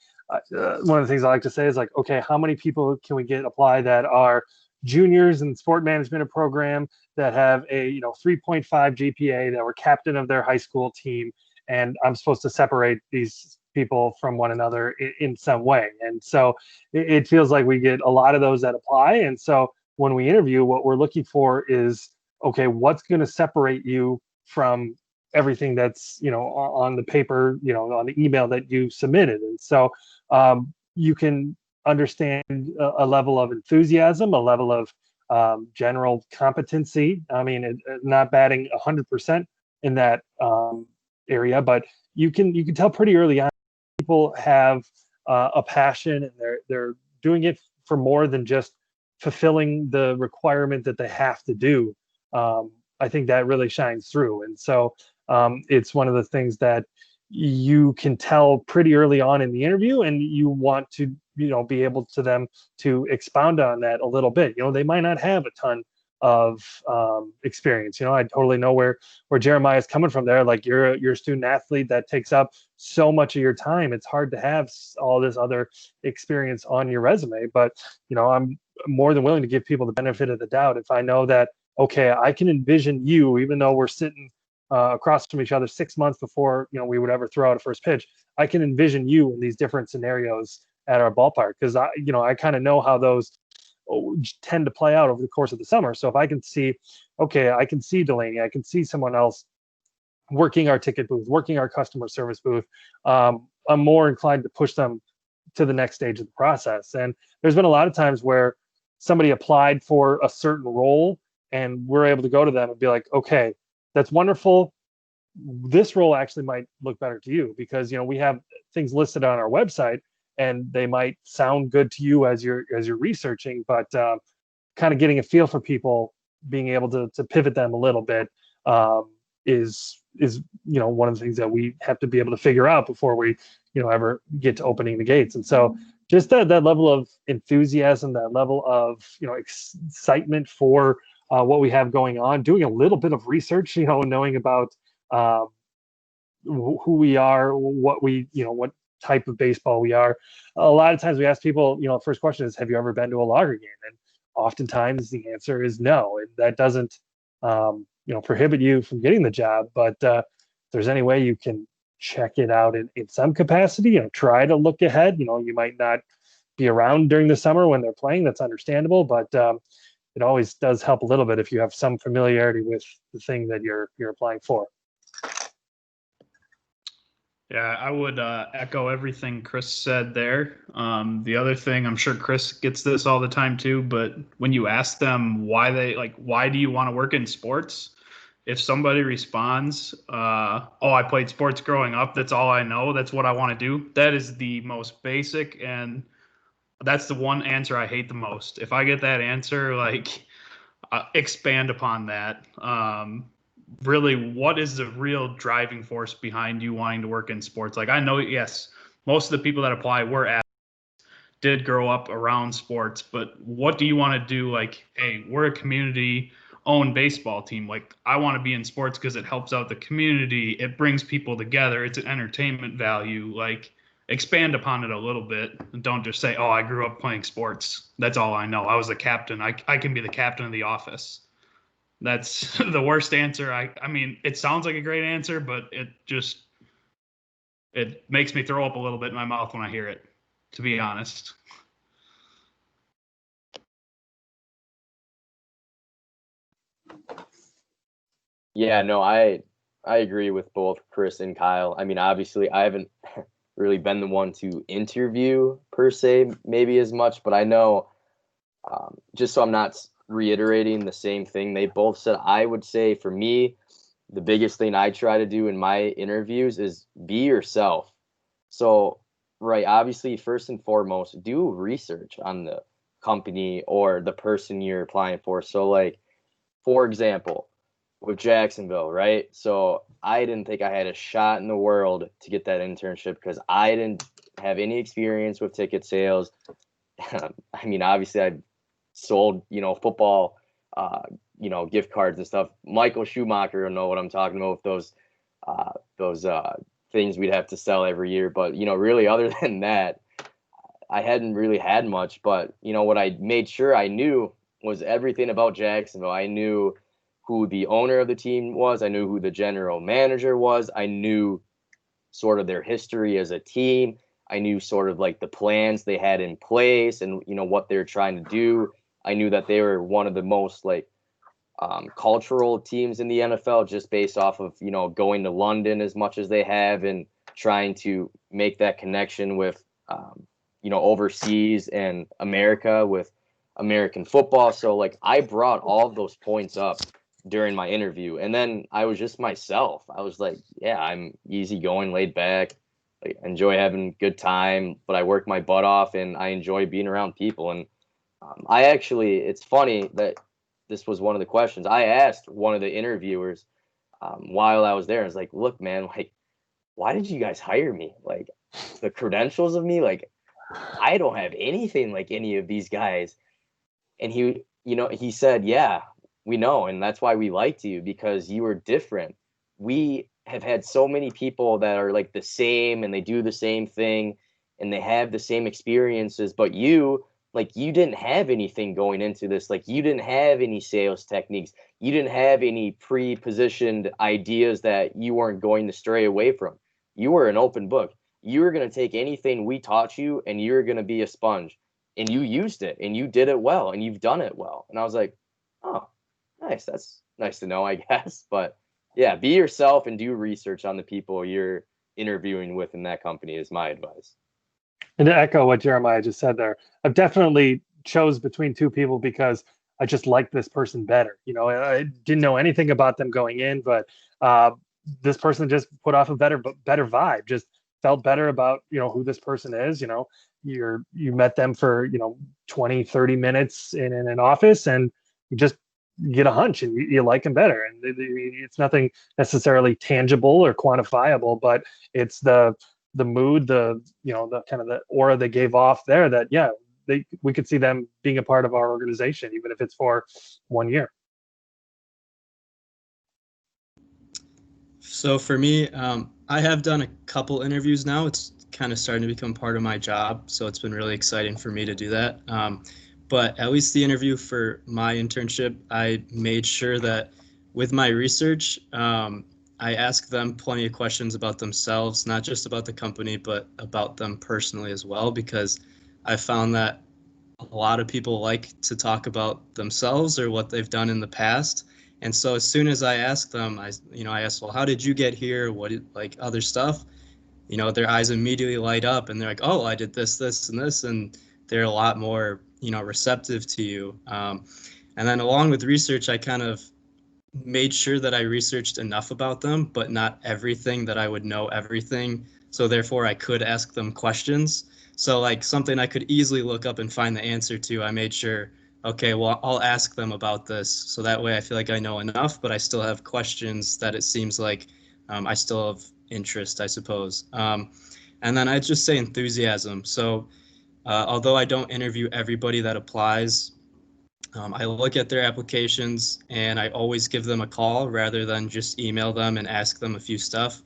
of the things I like to say is like, okay, how many people can we get apply that are juniors in the sport management program that have a 3.5 GPA, that were captain of their high school team, and I'm supposed to separate these people from one another in some way. And so it feels like we get a lot of those that apply. And so when we interview, what we're looking for is, okay, what's going to separate you from everything that's on the paper, on the email that you submitted. And so you can understand a level of enthusiasm, a level of general competency. I mean, not batting 100% in that area, but you can tell pretty early on people have a passion, and they're doing it for more than just fulfilling the requirement that they have to do. I think that really shines through. And so it's one of the things that you can tell pretty early on in the interview, and you want to be able to them to expound on that a little bit. They might not have a ton of experience. I totally know where Jeremiah is coming from there. Like, you're a student athlete that takes up so much of your time. It's hard to have all this other experience on your resume, but I'm more than willing to give people the benefit of the doubt if I know that, okay, I can envision you, even though we're sitting across from each other 6 months before we would ever throw out a first pitch. I can envision you in these different scenarios at our ballpark, because I kind of know how those tend to play out over the course of the summer. So if I can see, okay, I can see Delaney, I can see someone else working our ticket booth, working our customer service booth, I'm more inclined to push them to the next stage of the process. And there's been a lot of times where somebody applied for a certain role, and we're able to go to them and be like, okay, that's wonderful. This role actually might look better to you, because we have things listed on our website, and they might sound good to you as you're researching, but kind of getting a feel for people, being able to pivot them a little bit is one of the things that we have to be able to figure out before we ever get to opening the gates. And so just that level of enthusiasm, that level of excitement for what we have going on, doing a little bit of research, knowing about who we are, what type of baseball we are. A lot of times we ask people, first question is, have you ever been to a Lager game? And oftentimes the answer is no. And that doesn't, prohibit you from getting the job, but if there's any way you can check it out in some capacity, try to look ahead. You might not be around during the summer when they're playing. That's understandable, but it always does help a little bit if you have some familiarity with the thing that you're applying for. Yeah, I would echo everything Chris said there. The other thing, I'm sure Chris gets this all the time too, but when you ask them why do you want to work in sports? If somebody responds, oh, I played sports growing up, that's all I know, that's what I want to do, that is the most basic, and that's the one answer I hate the most. If I get that answer, expand upon that. Really, what is the real driving force behind you wanting to work in sports? I know, yes, most of the people that apply did grow up around sports, but what do you want to do? Hey, we're a community-owned baseball team. I want to be in sports because it helps out the community. It brings people together. It's an entertainment value. Expand upon it a little bit, and don't just say, oh, I grew up playing sports. That's all I know. I was a captain. I can be the captain of the office. That's the worst answer. I mean, it sounds like a great answer, but it makes me throw up a little bit in my mouth when I hear it, to be honest. Yeah, no, I agree with both Chris and Kyle. I mean, obviously, I haven't really been the one to interview per se, maybe as much, but I know, just so I'm not reiterating the same thing they both said, I would say for me, the biggest thing I try to do in my interviews is be yourself. So, right, obviously, first and foremost, do research on the company or the person you're applying for. So, for example, with Jacksonville, right? So I didn't think I had a shot in the world to get that internship because I didn't have any experience with ticket sales. I mean, obviously I sold, football, gift cards and stuff. Michael Schumacher will know what I'm talking about with those things we'd have to sell every year. But, really other than that, I hadn't really had much. But, what I made sure I knew was everything about Jacksonville. I knew who the owner of the team was. I knew who the general manager was. I knew sort of their history as a team. I knew sort of the plans they had in place and, what they're trying to do. I knew that they were one of the most cultural teams in the NFL just based off of, going to London as much as they have and trying to make that connection with, overseas and America with American football. So I brought all of those points up during my interview, and then I was just myself. I was yeah, I'm easygoing, laid back, enjoy having a good time, but I work my butt off and I enjoy being around people. And it's funny that this was one of the questions I asked one of the interviewers while I was there. I was look, man, why did you guys hire me? The credentials of me, I don't have anything like any of these guys. And he said, yeah, we know, and that's why we liked you, because you were different. We have had so many people that are the same and they do the same thing and they have the same experiences, but you didn't have anything going into this. You didn't have any sales techniques. You didn't have any pre-positioned ideas that you weren't going to stray away from. You were an open book. You were going to take anything we taught you and you were going to be a sponge, and you used it and you did it well and you've done it well. And I was oh, nice. That's nice to know, I guess. But yeah, be yourself and do research on the people you're interviewing with in that company is my advice. And to echo what Jeremiah just said there, I've definitely chose between two people because I just liked this person better. I didn't know anything about them going in, but this person just put off a better vibe, just felt better about, who this person is. You met them for, 20, 30 minutes in an office, and you just get a hunch and you like them better. And it's nothing necessarily tangible or quantifiable, but it's the mood, the kind of the aura they gave off there that, yeah, we could see them being a part of our organization, even if it's for 1 year. So for me, I have done a couple interviews now. It's kind of starting to become part of my job, so it's been really exciting for me to do that. But at least the interview for my internship, I made sure that with my research, I asked them plenty of questions about themselves, not just about the company, but about them personally as well, because I found that a lot of people like to talk about themselves or what they've done in the past. And so as soon as I asked them, I asked, well, how did you get here? What did, like, other stuff? Their eyes immediately light up and they're like, oh, I did this, this, and this. And they're a lot more, receptive to you. And then along with research, I kind of made sure that I researched enough about them, but not everything that I would know everything. So therefore I could ask them questions. So like something I could easily look up and find the answer to, I made sure, okay, well, I'll ask them about this. So that way I feel like I know enough, but I still have questions that it seems like I still have interest, I suppose. And then I'd just say enthusiasm. So although I don't interview everybody that applies, I look at their applications and I always give them a call rather than just email them and ask them a few stuff.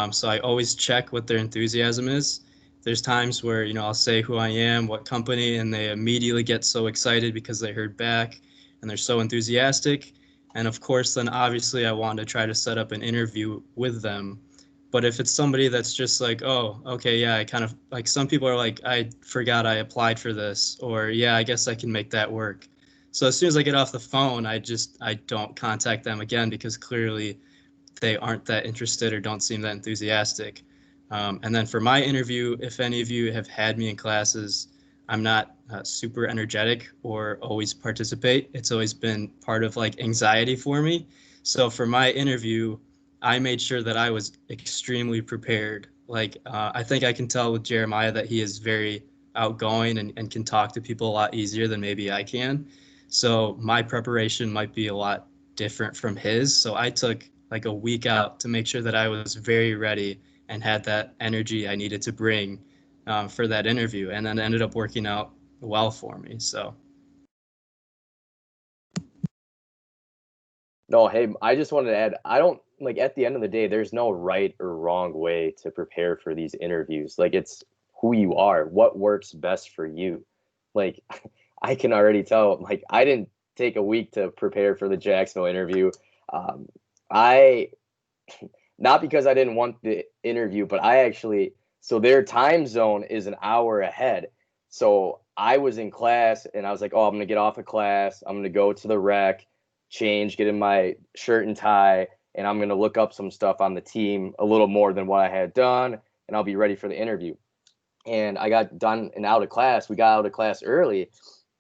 So I always check what their enthusiasm is. There's times where, I'll say who I am, what company, and they immediately get so excited because they heard back and they're so enthusiastic. And of course, then obviously I want to try to set up an interview with them. But if it's somebody that's just like, oh, okay, yeah, I kind of like some people are like, I forgot I applied for this, or yeah, I guess I can make that work. So as soon as I get off the phone, I don't contact them again because clearly they aren't that interested or don't seem that enthusiastic. And then for my interview, if any of you have had me in classes, I'm not super energetic or always participate. It's always been part of like anxiety for me. So for my interview, I made sure that I was extremely prepared. Like I think I can tell with Jeremiah that he is very outgoing and can talk to people a lot easier than maybe I can. So my preparation might be a lot different from his. So I took like a week out to make sure that I was very ready and had that energy I needed to bring for that interview. And then it ended up working out well for me. So. No, hey, I just wanted to add, I don't like at the end of the day, there's no right or wrong way to prepare for these interviews. Like it's who you are, what works best for you. Like I can already tell, like I didn't take a week to prepare for the Jacksonville interview. I not because I didn't want the interview, but I actually, so their time zone is an hour ahead. So I was in class and I was like, oh, I'm going to get off of class. I'm going to go to the rec, change, get in my shirt and tie, and I'm going to look up some stuff on the team a little more than what I had done, and I'll be ready for the interview. And I got done and out of class. We got out of class early,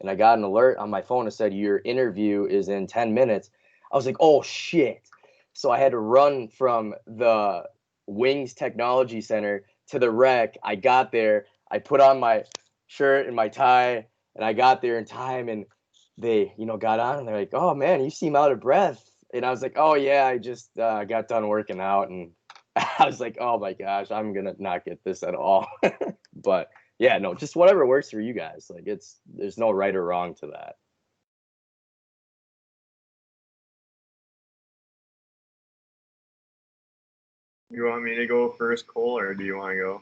and I got an alert on my phone that said, your interview is in 10 minutes. I was like, oh, shit. So I had to run from the Wings Technology Center to the rec. I got there. I put on my shirt and my tie, and I got there in time, and they, got on, and they're like, oh, man, you seem out of breath. And I was like, oh, yeah, I just got done working out. And I was like, oh, my gosh, I'm going to not get this at all. But, yeah, no, just whatever works for you guys. Like, there's no right or wrong to that. You want me to go first, Cole, or do you want to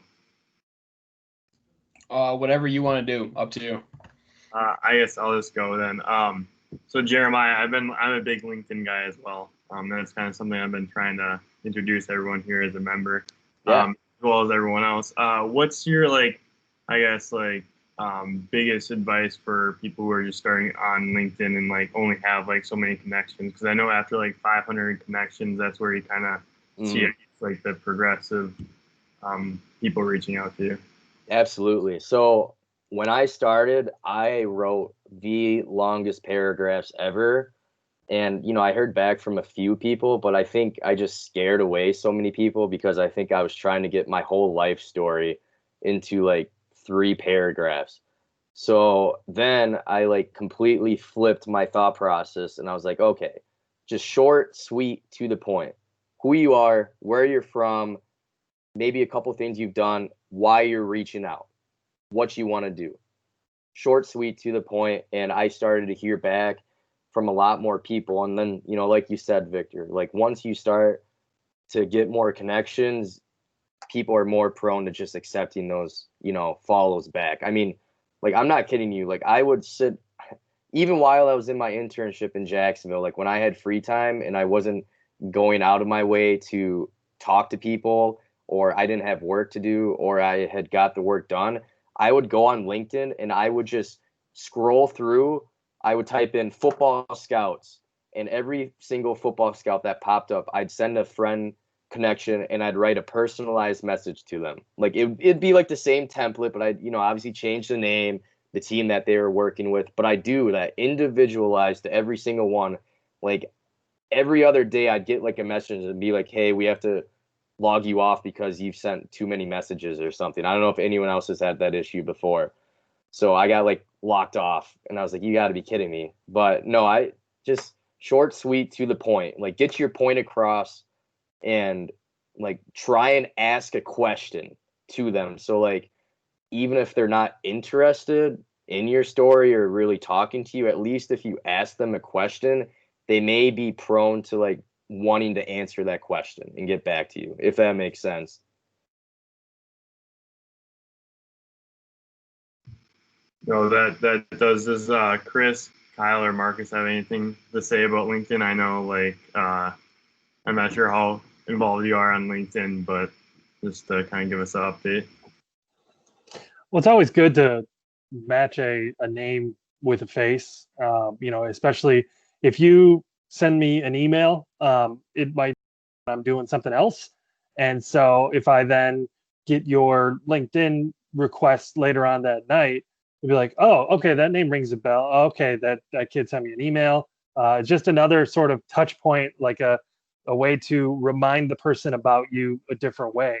go? Whatever you want to do, up to you. I guess I'll just go then. So Jeremiah, I'm a big LinkedIn guy as well. That's kind of something I've been trying to introduce everyone here as a member, as well as everyone else. What's your biggest advice for people who are just starting on LinkedIn and only have so many connections? Because I know after 500 connections, that's where you kind of see it, the progressive people reaching out to you. Absolutely. So when I started, I wrote the longest paragraphs ever. And, I heard back from a few people, but I think I just scared away so many people because I think I was trying to get my whole life story into 3 paragraphs. So then I completely flipped my thought process and I was like, okay, just short, sweet, to the point. Who you are, where you're from, maybe a couple things you've done, why you're reaching out, what you want to do. Short, sweet, to the point. And I started to hear back from a lot more people. And then, like you said, Victor, once you start to get more connections, people are more prone to just accepting those, follows back. I mean, like, I'm not kidding you. Like, I would sit, even while I was in my internship in Jacksonville, like when I had free time and I wasn't going out of my way to talk to people, or I didn't have work to do, or I had got the work done, I would go on LinkedIn and I would just scroll through. I would type in football scouts, and every single football scout that popped up, I'd send a friend connection and I'd write a personalized message to them. Like it'd be like the same template, but I'd, obviously change the name, the team that they were working with. But I do that individualized to every single one. Like every other day I'd get like a message and be like, hey, we have to log you off because you've sent too many messages or something. I don't know if anyone else has had that issue before. So I got like locked off and I was like, you got to be kidding me. But no, I just short, sweet, to the point. Like get your point across and like try and ask a question to them. So like even if they're not interested in your story or really talking to you, at least if you ask them a question, they may be prone to like wanting to answer that question and get back to you, if that makes sense. No, that does. Does Chris, Kyle, or Marcus have anything to say about LinkedIn? I know, like, I'm not sure how involved you are on LinkedIn, but just to kind of give us an update. Well, it's always good to match a name with a face, especially if you send me an email, it might I'm doing something else. And so if I then get your LinkedIn request later on that night, it'd be like, oh, okay, that name rings a bell. Okay, that kid sent me an email. Just another sort of touch point, like a way to remind the person about you a different way.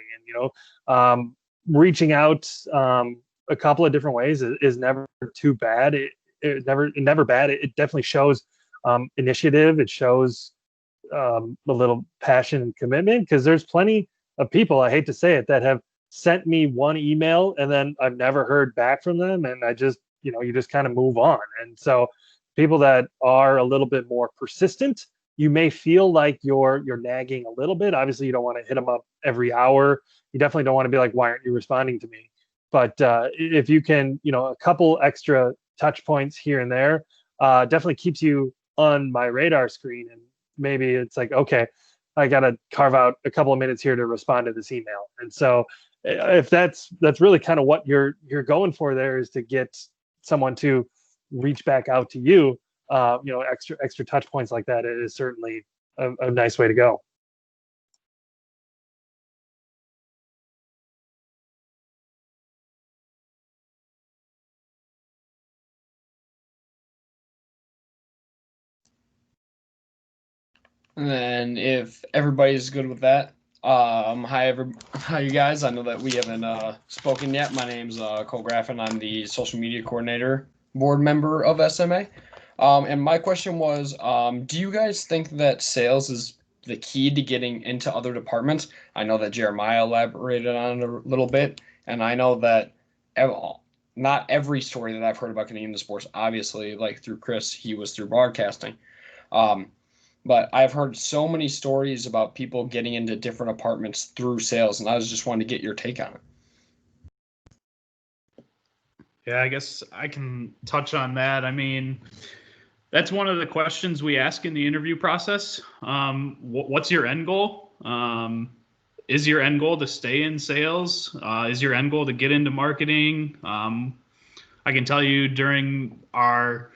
And, reaching out a couple of different ways is never too bad. Never bad. It definitely shows initiative. It shows a little passion and commitment, because there's plenty of people, I hate to say it, that have sent me one email and then I've never heard back from them, and I just you just kind of move on. And so people that are a little bit more persistent, you may feel like you're nagging a little bit. Obviously you don't want to hit them up every hour. You definitely don't want to be like, why aren't you responding to me? But if you can, a couple extra touch points here and there, definitely keeps you on my radar screen. And maybe it's like, okay, I got to carve out a couple of minutes here to respond to this email. And so if that's really kind of what you're going for there, is to get someone to reach back out to you, extra touch points like that is certainly a nice way to go. And then if everybody's good with that, hi you guys. I know that we haven't spoken yet. My name's Cole Graffin. I'm the social media coordinator board member of SMA. And my question was, do you guys think that sales is the key to getting into other departments? I know that Jeremiah elaborated on it a little bit, and I know that not every story that I've heard about getting into sports, obviously, like through Chris, he was through broadcasting. But I've heard so many stories about people getting into different departments through sales, and I was just wanting to get your take on it. Yeah, I guess I can touch on that. I mean, that's one of the questions we ask in the interview process. What's your end goal? Is your end goal to stay in sales? Is your end goal to get into marketing? I can tell you during our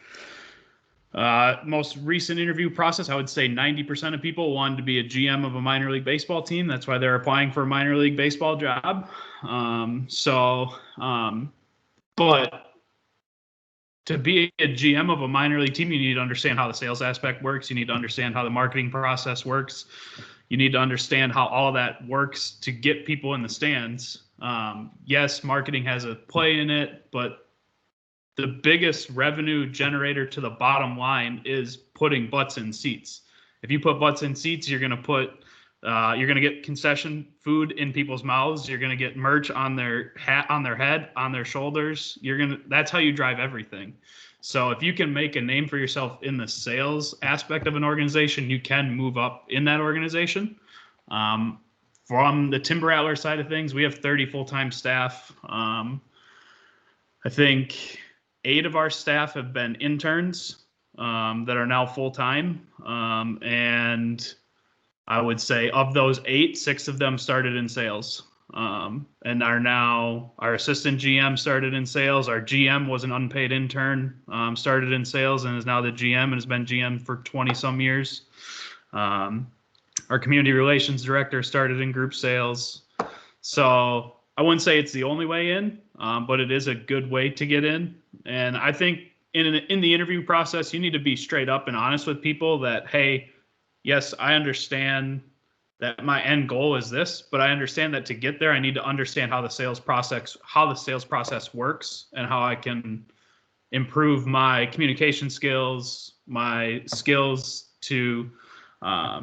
most recent interview process, I would say 90% of people wanted to be a GM of a minor league baseball team. That's why they're applying for a minor league baseball job. But to be a GM of a minor league team, you need to understand how the sales aspect works. You need to understand how the marketing process works. You need to understand how all of that works to get people in the stands. Yes, marketing has a play in it, but the biggest revenue generator to the bottom line is putting butts in seats. If you put butts in seats, you're going to get concession food in people's mouths. You're going to get merch on their hat, on their head, on their shoulders. That's how you drive everything. So if you can make a name for yourself in the sales aspect of an organization, you can move up in that organization. From the timber rattler side of things, we have 30 full-time staff. I think 8 of our staff have been interns that are now full-time. And I would say of those 8, 6 of them started in sales. And are now, our assistant GM started in sales. Our GM was an unpaid intern, started in sales and is now the GM and has been GM for 20 some years. Our community relations director started in group sales. So I wouldn't say it's the only way in, but it is a good way to get in. And I think in the interview process, you need to be straight up and honest with people that, hey, yes, I understand that my end goal is this, but I understand that to get there, I need to understand how the sales process works and how I can improve my communication skills, my skills to, I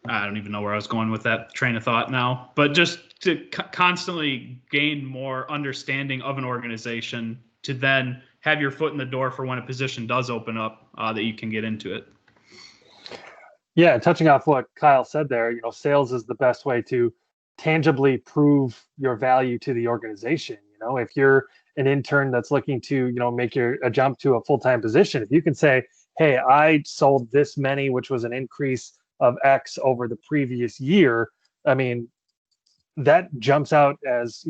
don't even know where I was going with that train of thought now, but just to constantly gain more understanding of an organization to then have your foot in the door for when a position does open up, that you can get into it. Yeah, touching off what Kyle said there, sales is the best way to tangibly prove your value to the organization. If you're an intern that's looking to, make a jump to a full-time position, if you can say, hey, I sold this many, which was an increase of X over the previous year, I mean, that jumps out as,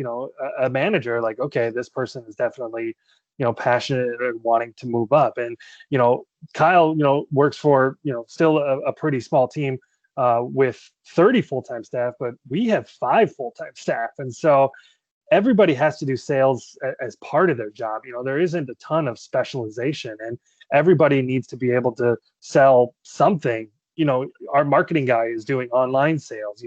a manager, like, okay, this person is definitely, passionate and wanting to move up. And, Kyle, works for, still a pretty small team with 30 full-time staff, but we have 5 full-time staff. And so everybody has to do sales as part of their job. There isn't a ton of specialization, and everybody needs to be able to sell something. Our marketing guy is doing online sales.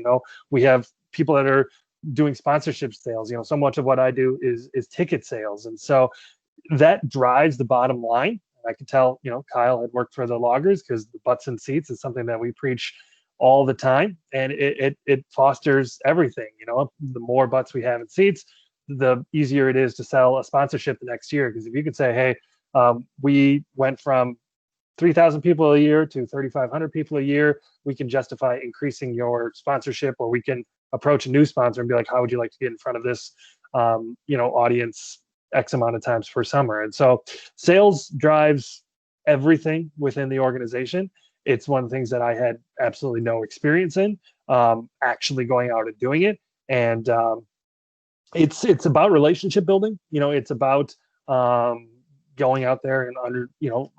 We have people that are doing sponsorship sales. So much of what I do is ticket sales. And so that drives the bottom line. I can tell, Kyle had worked for the loggers because the butts and seats is something that we preach all the time. And it fosters everything. The more butts we have in seats, the easier it is to sell a sponsorship the next year. Because if you could say, hey, we went from 3,000 people a year to 3,500 people a year, we can justify increasing your sponsorship, or we can approach a new sponsor and be like, how would you like to get in front of this, audience X amount of times per summer? And so sales drives everything within the organization. It's one of the things that I had absolutely no experience in, actually going out and doing it. And it's about relationship building. It's about going out there and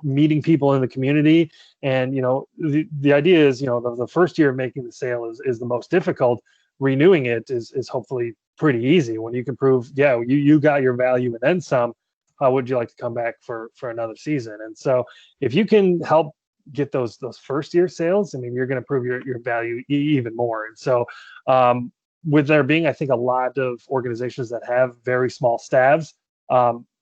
meeting people in the community. And the idea is, the first year of making the sale is the most difficult. Renewing it is hopefully pretty easy when you can prove, yeah, you got your value and then some. How would you like to come back for another season? And so if you can help get those first year sales, I mean, you're going to prove your value even more. And so with there being, I think, a lot of organizations that have very small staffs,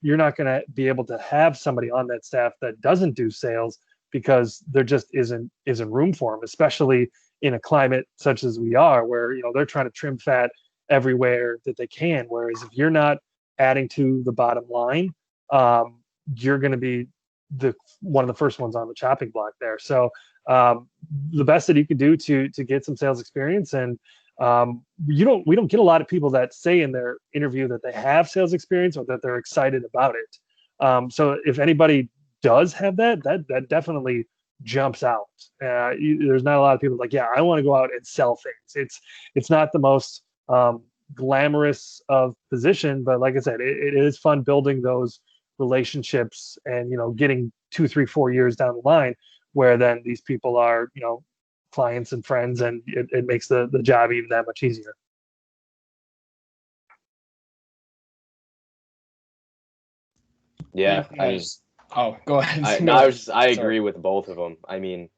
you're not going to be able to have somebody on that staff that doesn't do sales, because there just isn't room for them, especially in a climate such as we are, where they're trying to trim fat everywhere that they can. Whereas if you're not adding to the bottom line, you're going to be one of the first ones on the chopping block there. So the best that you can do to get some sales experience, and we don't get a lot of people that say in their interview that they have sales experience or that they're excited about it. So if anybody does have that definitely jumps out. There's not a lot of people like, yeah, I want to go out and sell things. It's not the most glamorous of position, but like I said, it is fun building those relationships and getting 2, 3, 4 years down the line, where then these people are clients and friends, and it makes the job even that much easier. Yeah, I mean, oh, go ahead. I agree with both of them. I mean,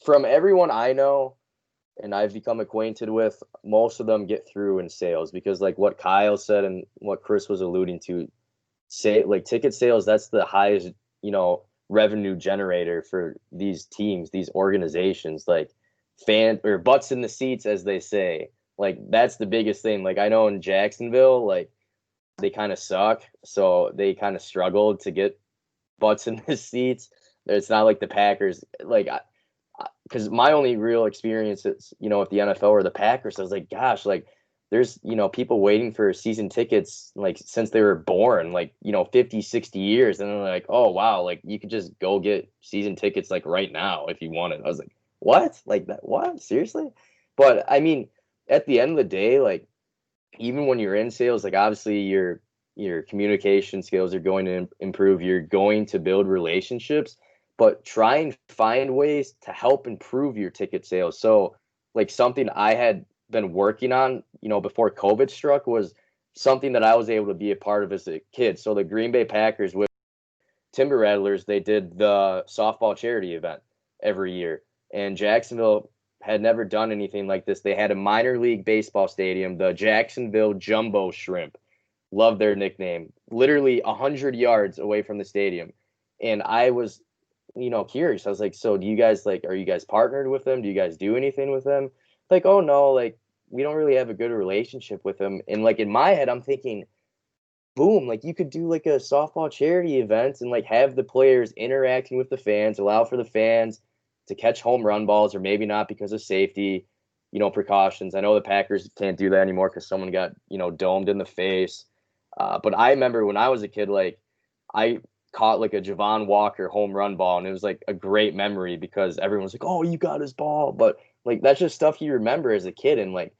from everyone I know and I've become acquainted with, most of them get through in sales, because like what Kyle said and what Chris was alluding to, ticket sales, that's the highest, revenue generator for these teams, these organizations, like fan or butts in the seats, as they say. Like that's the biggest thing. Like I know in Jacksonville, like they kind of suck, so they kind of struggled to get butts in the seats. It's not like the Packers. Like because my only real experience is, with the NFL or the Packers. I was like, gosh, like there's, people waiting for season tickets like since they were born, like, 50, 60 years. And they're like, oh, wow, like you could just go get season tickets like right now if you wanted. I was like, what? Like that? What? Seriously? But I mean, at the end of the day, like even when you're in sales, like obviously your communication skills are going to improve. You're going to build relationships, but try and find ways to help improve your ticket sales. So like something I had been working on, before COVID struck was something that I was able to be a part of as a kid. So the Green Bay Packers with Timber Rattlers, they did the softball charity event every year. And Jacksonville had never done anything like this. They had a minor league baseball stadium, the Jacksonville Jumbo Shrimp. Love their nickname. Literally 100 yards away from the stadium. And I was, curious. I was like, so do you guys are you guys partnered with them? Do you guys do anything with them? Like, oh no, like we don't really have a good relationship with them. And like in my head, I'm thinking, boom, like you could do like a softball charity event and like have the players interacting with the fans, allow for the fans to catch home run balls, or maybe not because of safety, precautions. I know the Packers can't do that anymore because someone got, domed in the face. But I remember when I was a kid, like I caught like a Javon Walker home run ball, and it was like a great memory because everyone was like, "Oh, you got his ball." But like that's just stuff you remember as a kid, and like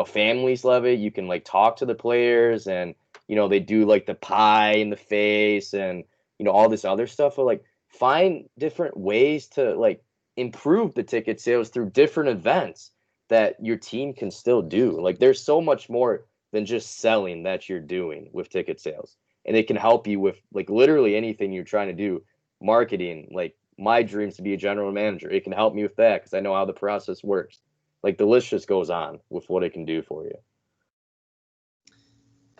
families love it. You can like talk to the players, and they do like the pie in the face, and all this other stuff. But like find different ways to like improve the ticket sales through different events that your team can still do. Like there's so much more than just selling that you're doing with ticket sales. And it can help you with like literally anything you're trying to do. Marketing, like my dreams to be a general manager. It can help me with that because I know how the process works. Like the list just goes on with what it can do for you.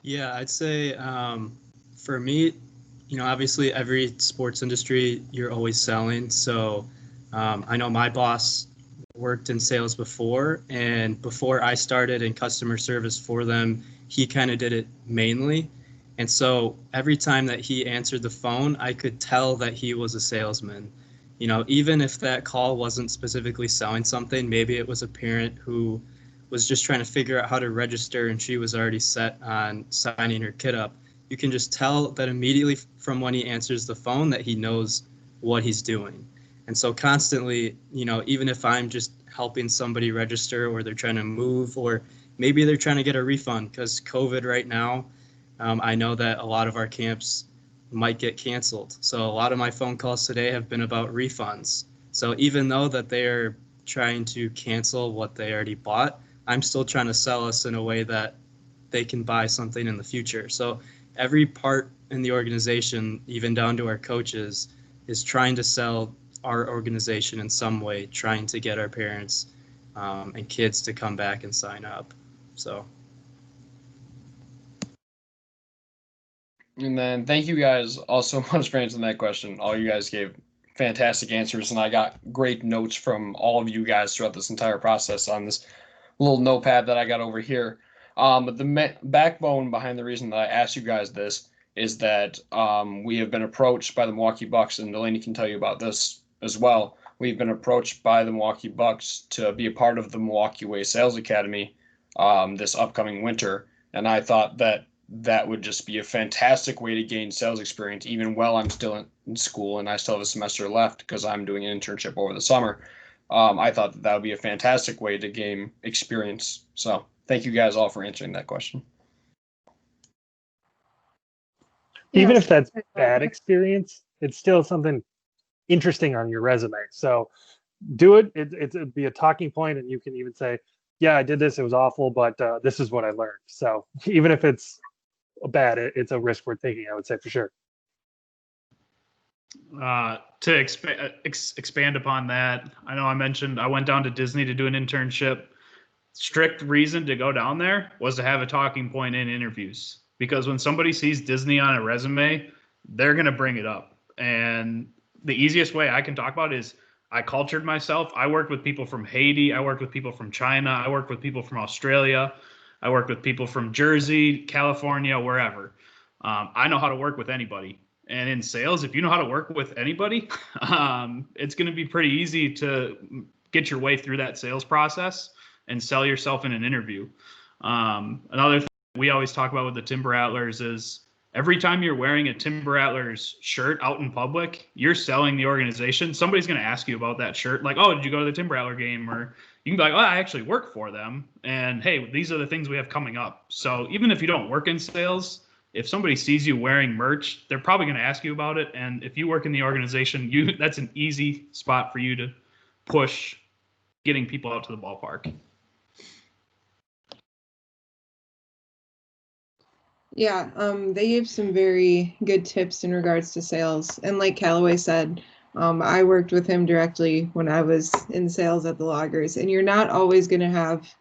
Yeah, I'd say for me, obviously every sports industry, you're always selling. So I know my boss worked in sales before, and before I started in customer service for them, he kind of did it mainly. And so every time that he answered the phone, I could tell that he was a salesman. Even if that call wasn't specifically selling something, maybe it was a parent who was just trying to figure out how to register and she was already set on signing her kid up. You can just tell that immediately from when he answers the phone that he knows what he's doing. And so constantly, even if I'm just helping somebody register or they're trying to move or maybe they're trying to get a refund because COVID right now, I know that a lot of our camps might get canceled. So a lot of my phone calls today have been about refunds. So even though that they're trying to cancel what they already bought, I'm still trying to sell us in a way that they can buy something in the future. So every part in the organization, even down to our coaches, is trying to sell our organization in some way, trying to get our parents and kids to come back and sign up. So. And then thank you guys all so much for answering that question. All you guys gave fantastic answers, and I got great notes from all of you guys throughout this entire process on this little notepad that I got over here. But the backbone behind the reason that I asked you guys this is that we have been approached by the Milwaukee Bucks, and Delaney can tell you about this as well. We've been approached by the Milwaukee Bucks to be a part of the Milwaukee Way Sales Academy this upcoming winter, and I thought that would just be a fantastic way to gain sales experience, even while I'm still in school and I still have a semester left because I'm doing an internship over the summer. I thought that would be a fantastic way to gain experience. So thank you guys all for answering that question. Even if that's bad experience, it's still something interesting on your resume. So do it. It'd be a talking point, and you can even say, yeah, I did this. It was awful, but this is what I learned. So even if it's bad, it's a risk worth taking, I would say, for sure. To expand upon that, I know I mentioned I went down to Disney to do an internship. Strict reason to go down there was to have a talking point in interviews, because when somebody sees Disney on a resume, they're going to bring it up. And the easiest way I can talk about it is I cultured myself. I worked with people from Haiti. I worked with people from China. I worked with people from Australia. I worked with people from Jersey, California, wherever. I know how to work with anybody. And in sales, if you know how to work with anybody, it's going to be pretty easy to get your way through that sales process and sell yourself in an interview. Another thing we always talk about with the Tim Rattlers is every time you're wearing a Tim Rattlers shirt out in public, you're selling the organization. Somebody's going to ask you about that shirt. Like, oh, did you go to the Tim Rattler game? Or you can be like, oh, I actually work for them. And hey, these are the things we have coming up. So even if you don't work in sales, if somebody sees you wearing merch, they're probably going to ask you about it. And if you work in the organization, that's an easy spot for you to push getting people out to the ballpark. Yeah, they gave some very good tips in regards to sales. And like Callaway said, I worked with him directly when I was in sales at the Loggers. And you're not always going to have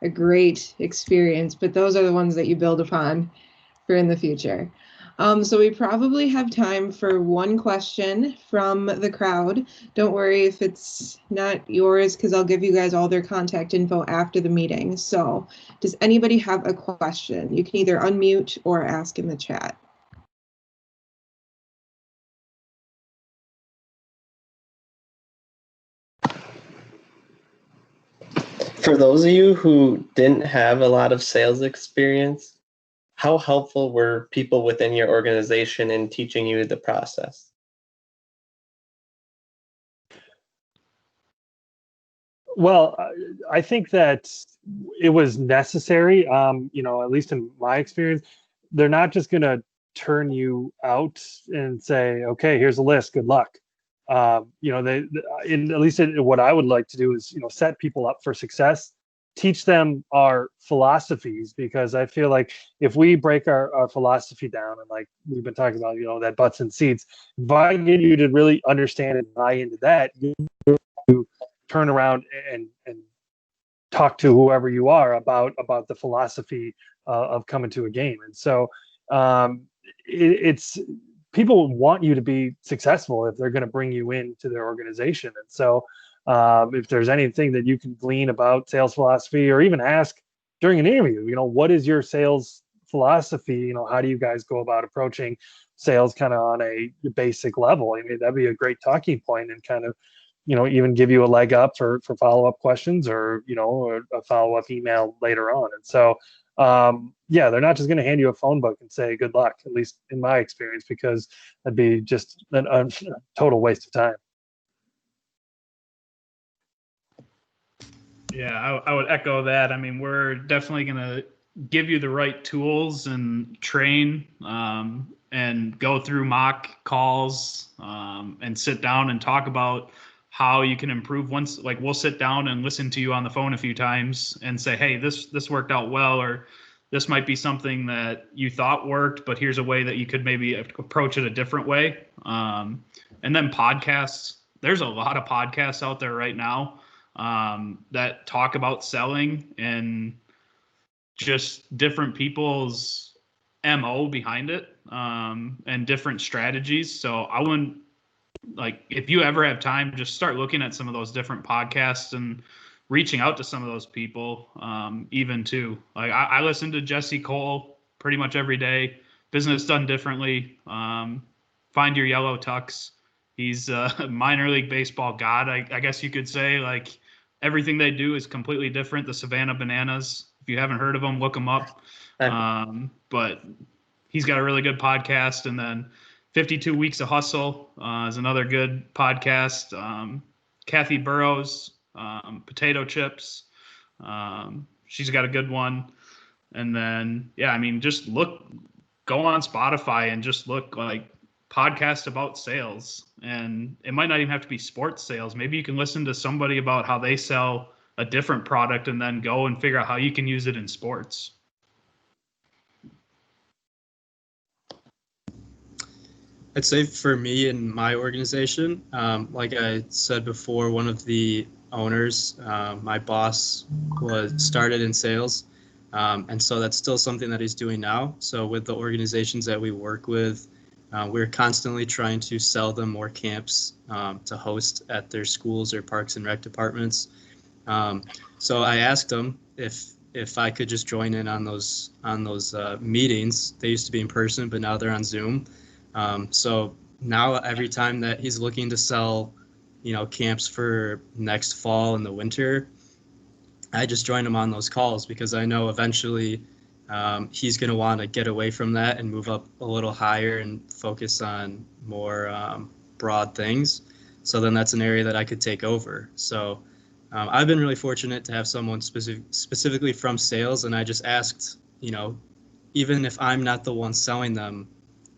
a great experience, but those are the ones that you build upon for in the future. So we probably have time for one question from the crowd. Don't worry if it's not yours, because I'll give you guys all their contact info after the meeting. So does anybody have a question? You can either unmute or ask in the chat. For those of you who didn't have a lot of sales experience, how helpful were people within your organization in teaching you the process? Well, I think that it was necessary, at least in my experience. They're not just going to turn you out and say, okay, here's a list, good luck. At least what I would like to do is, set people up for success, teach them our philosophies, because I feel like if we break our philosophy down, and like we've been talking about, that butts and seats, if I get you to really understand and buy into that, you turn around and talk to whoever you are about the philosophy of coming to a game. And so it's people want you to be successful if they're going to bring you into their organization. And so if there's anything that you can glean about sales philosophy, or even ask during an interview, what is your sales philosophy? How do you guys go about approaching sales kind of on a basic level? I mean, that'd be a great talking point, and kind of, even give you a leg up for follow-up questions, or, or a follow-up email later on. And so, they're not just going to hand you a phone book and say, good luck, at least in my experience, because that'd be just a total waste of time. Yeah, I would echo that. I mean, we're definitely going to give you the right tools and train and go through mock calls and sit down and talk about how you can improve. Once, like, we'll sit down and listen to you on the phone a few times and say, hey, this worked out well, or this might be something that you thought worked, but here's a way that you could maybe approach it a different way. And then podcasts. There's a lot of podcasts out there right now that talk about selling and just different people's MO behind it and different strategies. So I wouldn't, like, if you ever have time, just start looking at some of those different podcasts and reaching out to some of those people even too. Like I listen to Jesse Cole pretty much every day. Business Done Differently. Find Your Yellow Tux. He's a minor league baseball god, I guess you could say. Like, everything they do is completely different. The Savannah Bananas. If you haven't heard of them, look them up. But he's got a really good podcast. And then 52 Weeks of Hustle is another good podcast. Kathy Burrows, Potato Chips. She's got a good one. And then, just go on Spotify and just look like podcast about sales. And it might not even have to be sports sales. Maybe you can listen to somebody about how they sell a different product and then go and figure out how you can use it in sports. I'd say for me in my organization, like I said before, one of the owners, my boss, started in sales. And so that's still something that he's doing now. So with the organizations that we work with, we're constantly trying to sell them more camps to host at their schools or parks and rec departments. So I asked him if I could just join in on those meetings. They used to be in person, but now they're on Zoom. So now every time that he's looking to sell camps for next fall and the winter, I just join him on those calls because I know eventually he's going to want to get away from that and move up a little higher and focus on more broad things. So then that's an area that I could take over. So I've been really fortunate to have someone specifically from sales, and I just asked, even if I'm not the one selling them,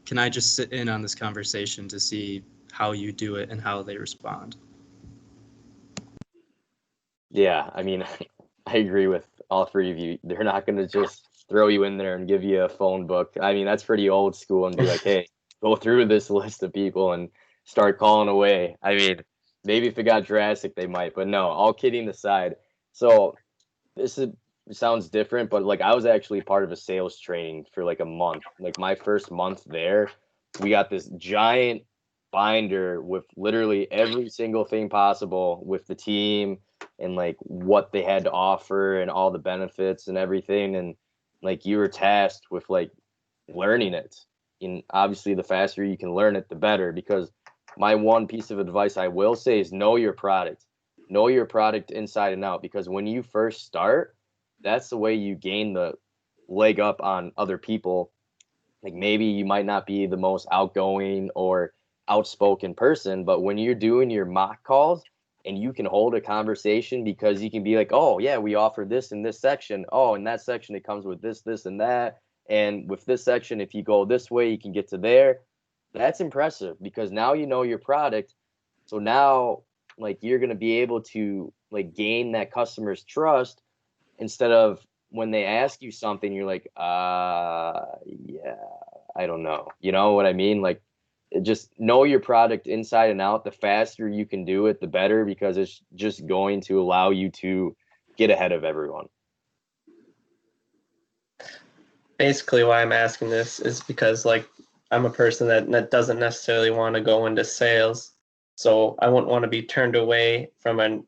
can I just sit in on this conversation to see how you do it and how they respond? Yeah, I mean, I agree with all three of you. They're not going to just throw you in there and give you a phone book. I mean, that's pretty old school and be like, hey, go through this list of people and start calling away. I mean, maybe if it got drastic, they might, but no, all kidding aside. So sounds different, but like I was actually part of a sales training for like a month. Like my first month there, we got this giant binder with literally every single thing possible with the team and like what they had to offer and all the benefits and everything. And like you were tasked with like learning it. And obviously the faster you can learn it, the better, because my one piece of advice I will say is know your product. Know your product inside and out, because when you first start, that's the way you gain the leg up on other people. Like maybe you might not be the most outgoing or outspoken person, but when you're doing your mock calls and you can hold a conversation, because you can be like, oh yeah, we offer this in this section. Oh, in that section, it comes with this, this, and that. And with this section, if you go this way, you can get to there. That's impressive, because now you know your product. So now like you're going to be able to like gain that customer's trust, instead of when they ask you something, you're like, yeah, I don't know. You know what I mean? Like, just know your product inside and out. The faster you can do it, the better, because it's just going to allow you to get ahead of everyone. Basically, why I'm asking this is because like I'm a person that doesn't necessarily want to go into sales. So I wouldn't want to be turned away from an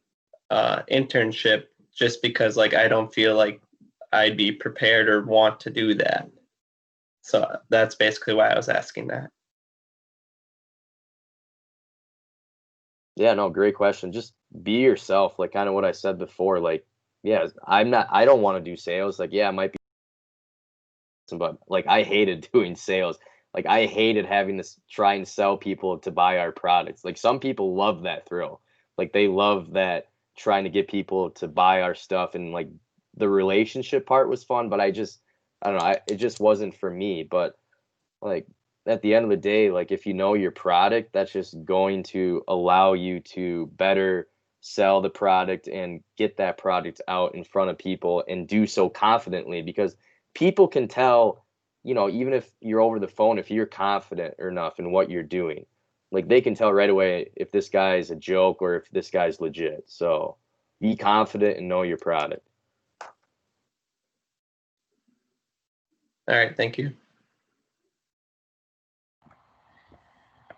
internship just because like I don't feel like I'd be prepared or want to do that. So that's basically why I was asking that. Yeah, no, great question. Just be yourself, like kind of what I said before. Like, yeah, I don't want to do sales. Like, yeah, it might be, but like I hated doing sales. Like I hated having to try and sell people to buy our products. Like some people love that thrill. Like they love that, trying to get people to buy our stuff, and like the relationship part was fun, but I don't know, it just wasn't for me. But like at the end of the day, like if you know your product, that's just going to allow you to better sell the product and get that product out in front of people, and do so confidently, because people can tell, even if you're over the phone, if you're confident enough in what you're doing, like they can tell right away if this guy's a joke or if this guy's legit. So be confident and know your product. All right, thank you.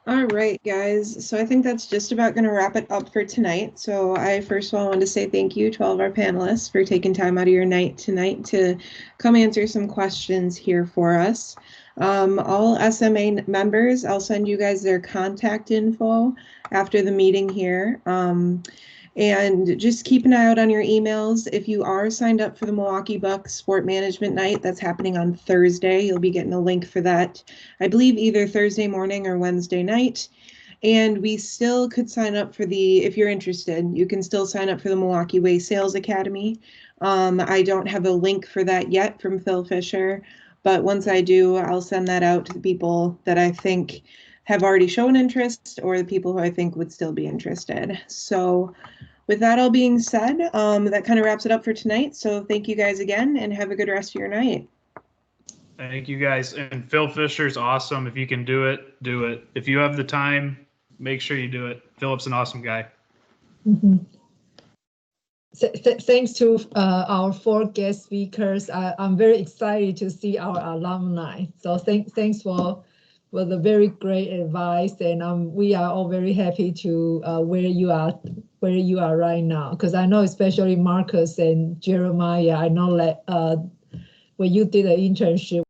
All right, guys. So I think that's just about going to wrap it up for tonight. So I first of all want to say thank you to all of our panelists for taking time out of your night tonight to come answer some questions here for us. All SMA members, I'll send you guys their contact info after the meeting here. And just keep an eye out on your emails. If you are signed up for the Milwaukee Bucks Sport Management Night, that's happening on Thursday. You'll be getting a link for that, I believe, either Thursday morning or Wednesday night. And we still could sign up for if you're interested, you can still sign up for the Milwaukee Way Sales Academy. I don't have a link for that yet from Phil Fisher, but once I do, I'll send that out to the people that I think have already shown interest, or the people who I think would still be interested. So with that all being said, that kind of wraps it up for tonight. So thank you guys again, and have a good rest of your night. Thank you guys. And Phil Fisher's awesome. If you can do it, do it. If you have the time, make sure you do it. Philip's an awesome guy. Mm-hmm. Thanks to our 4 guest speakers. I'm very excited to see our alumni. So thanks for the very great advice, and we are all very happy to where you are right now, because I know especially Marcus and Jeremiah, I know that when you did an internship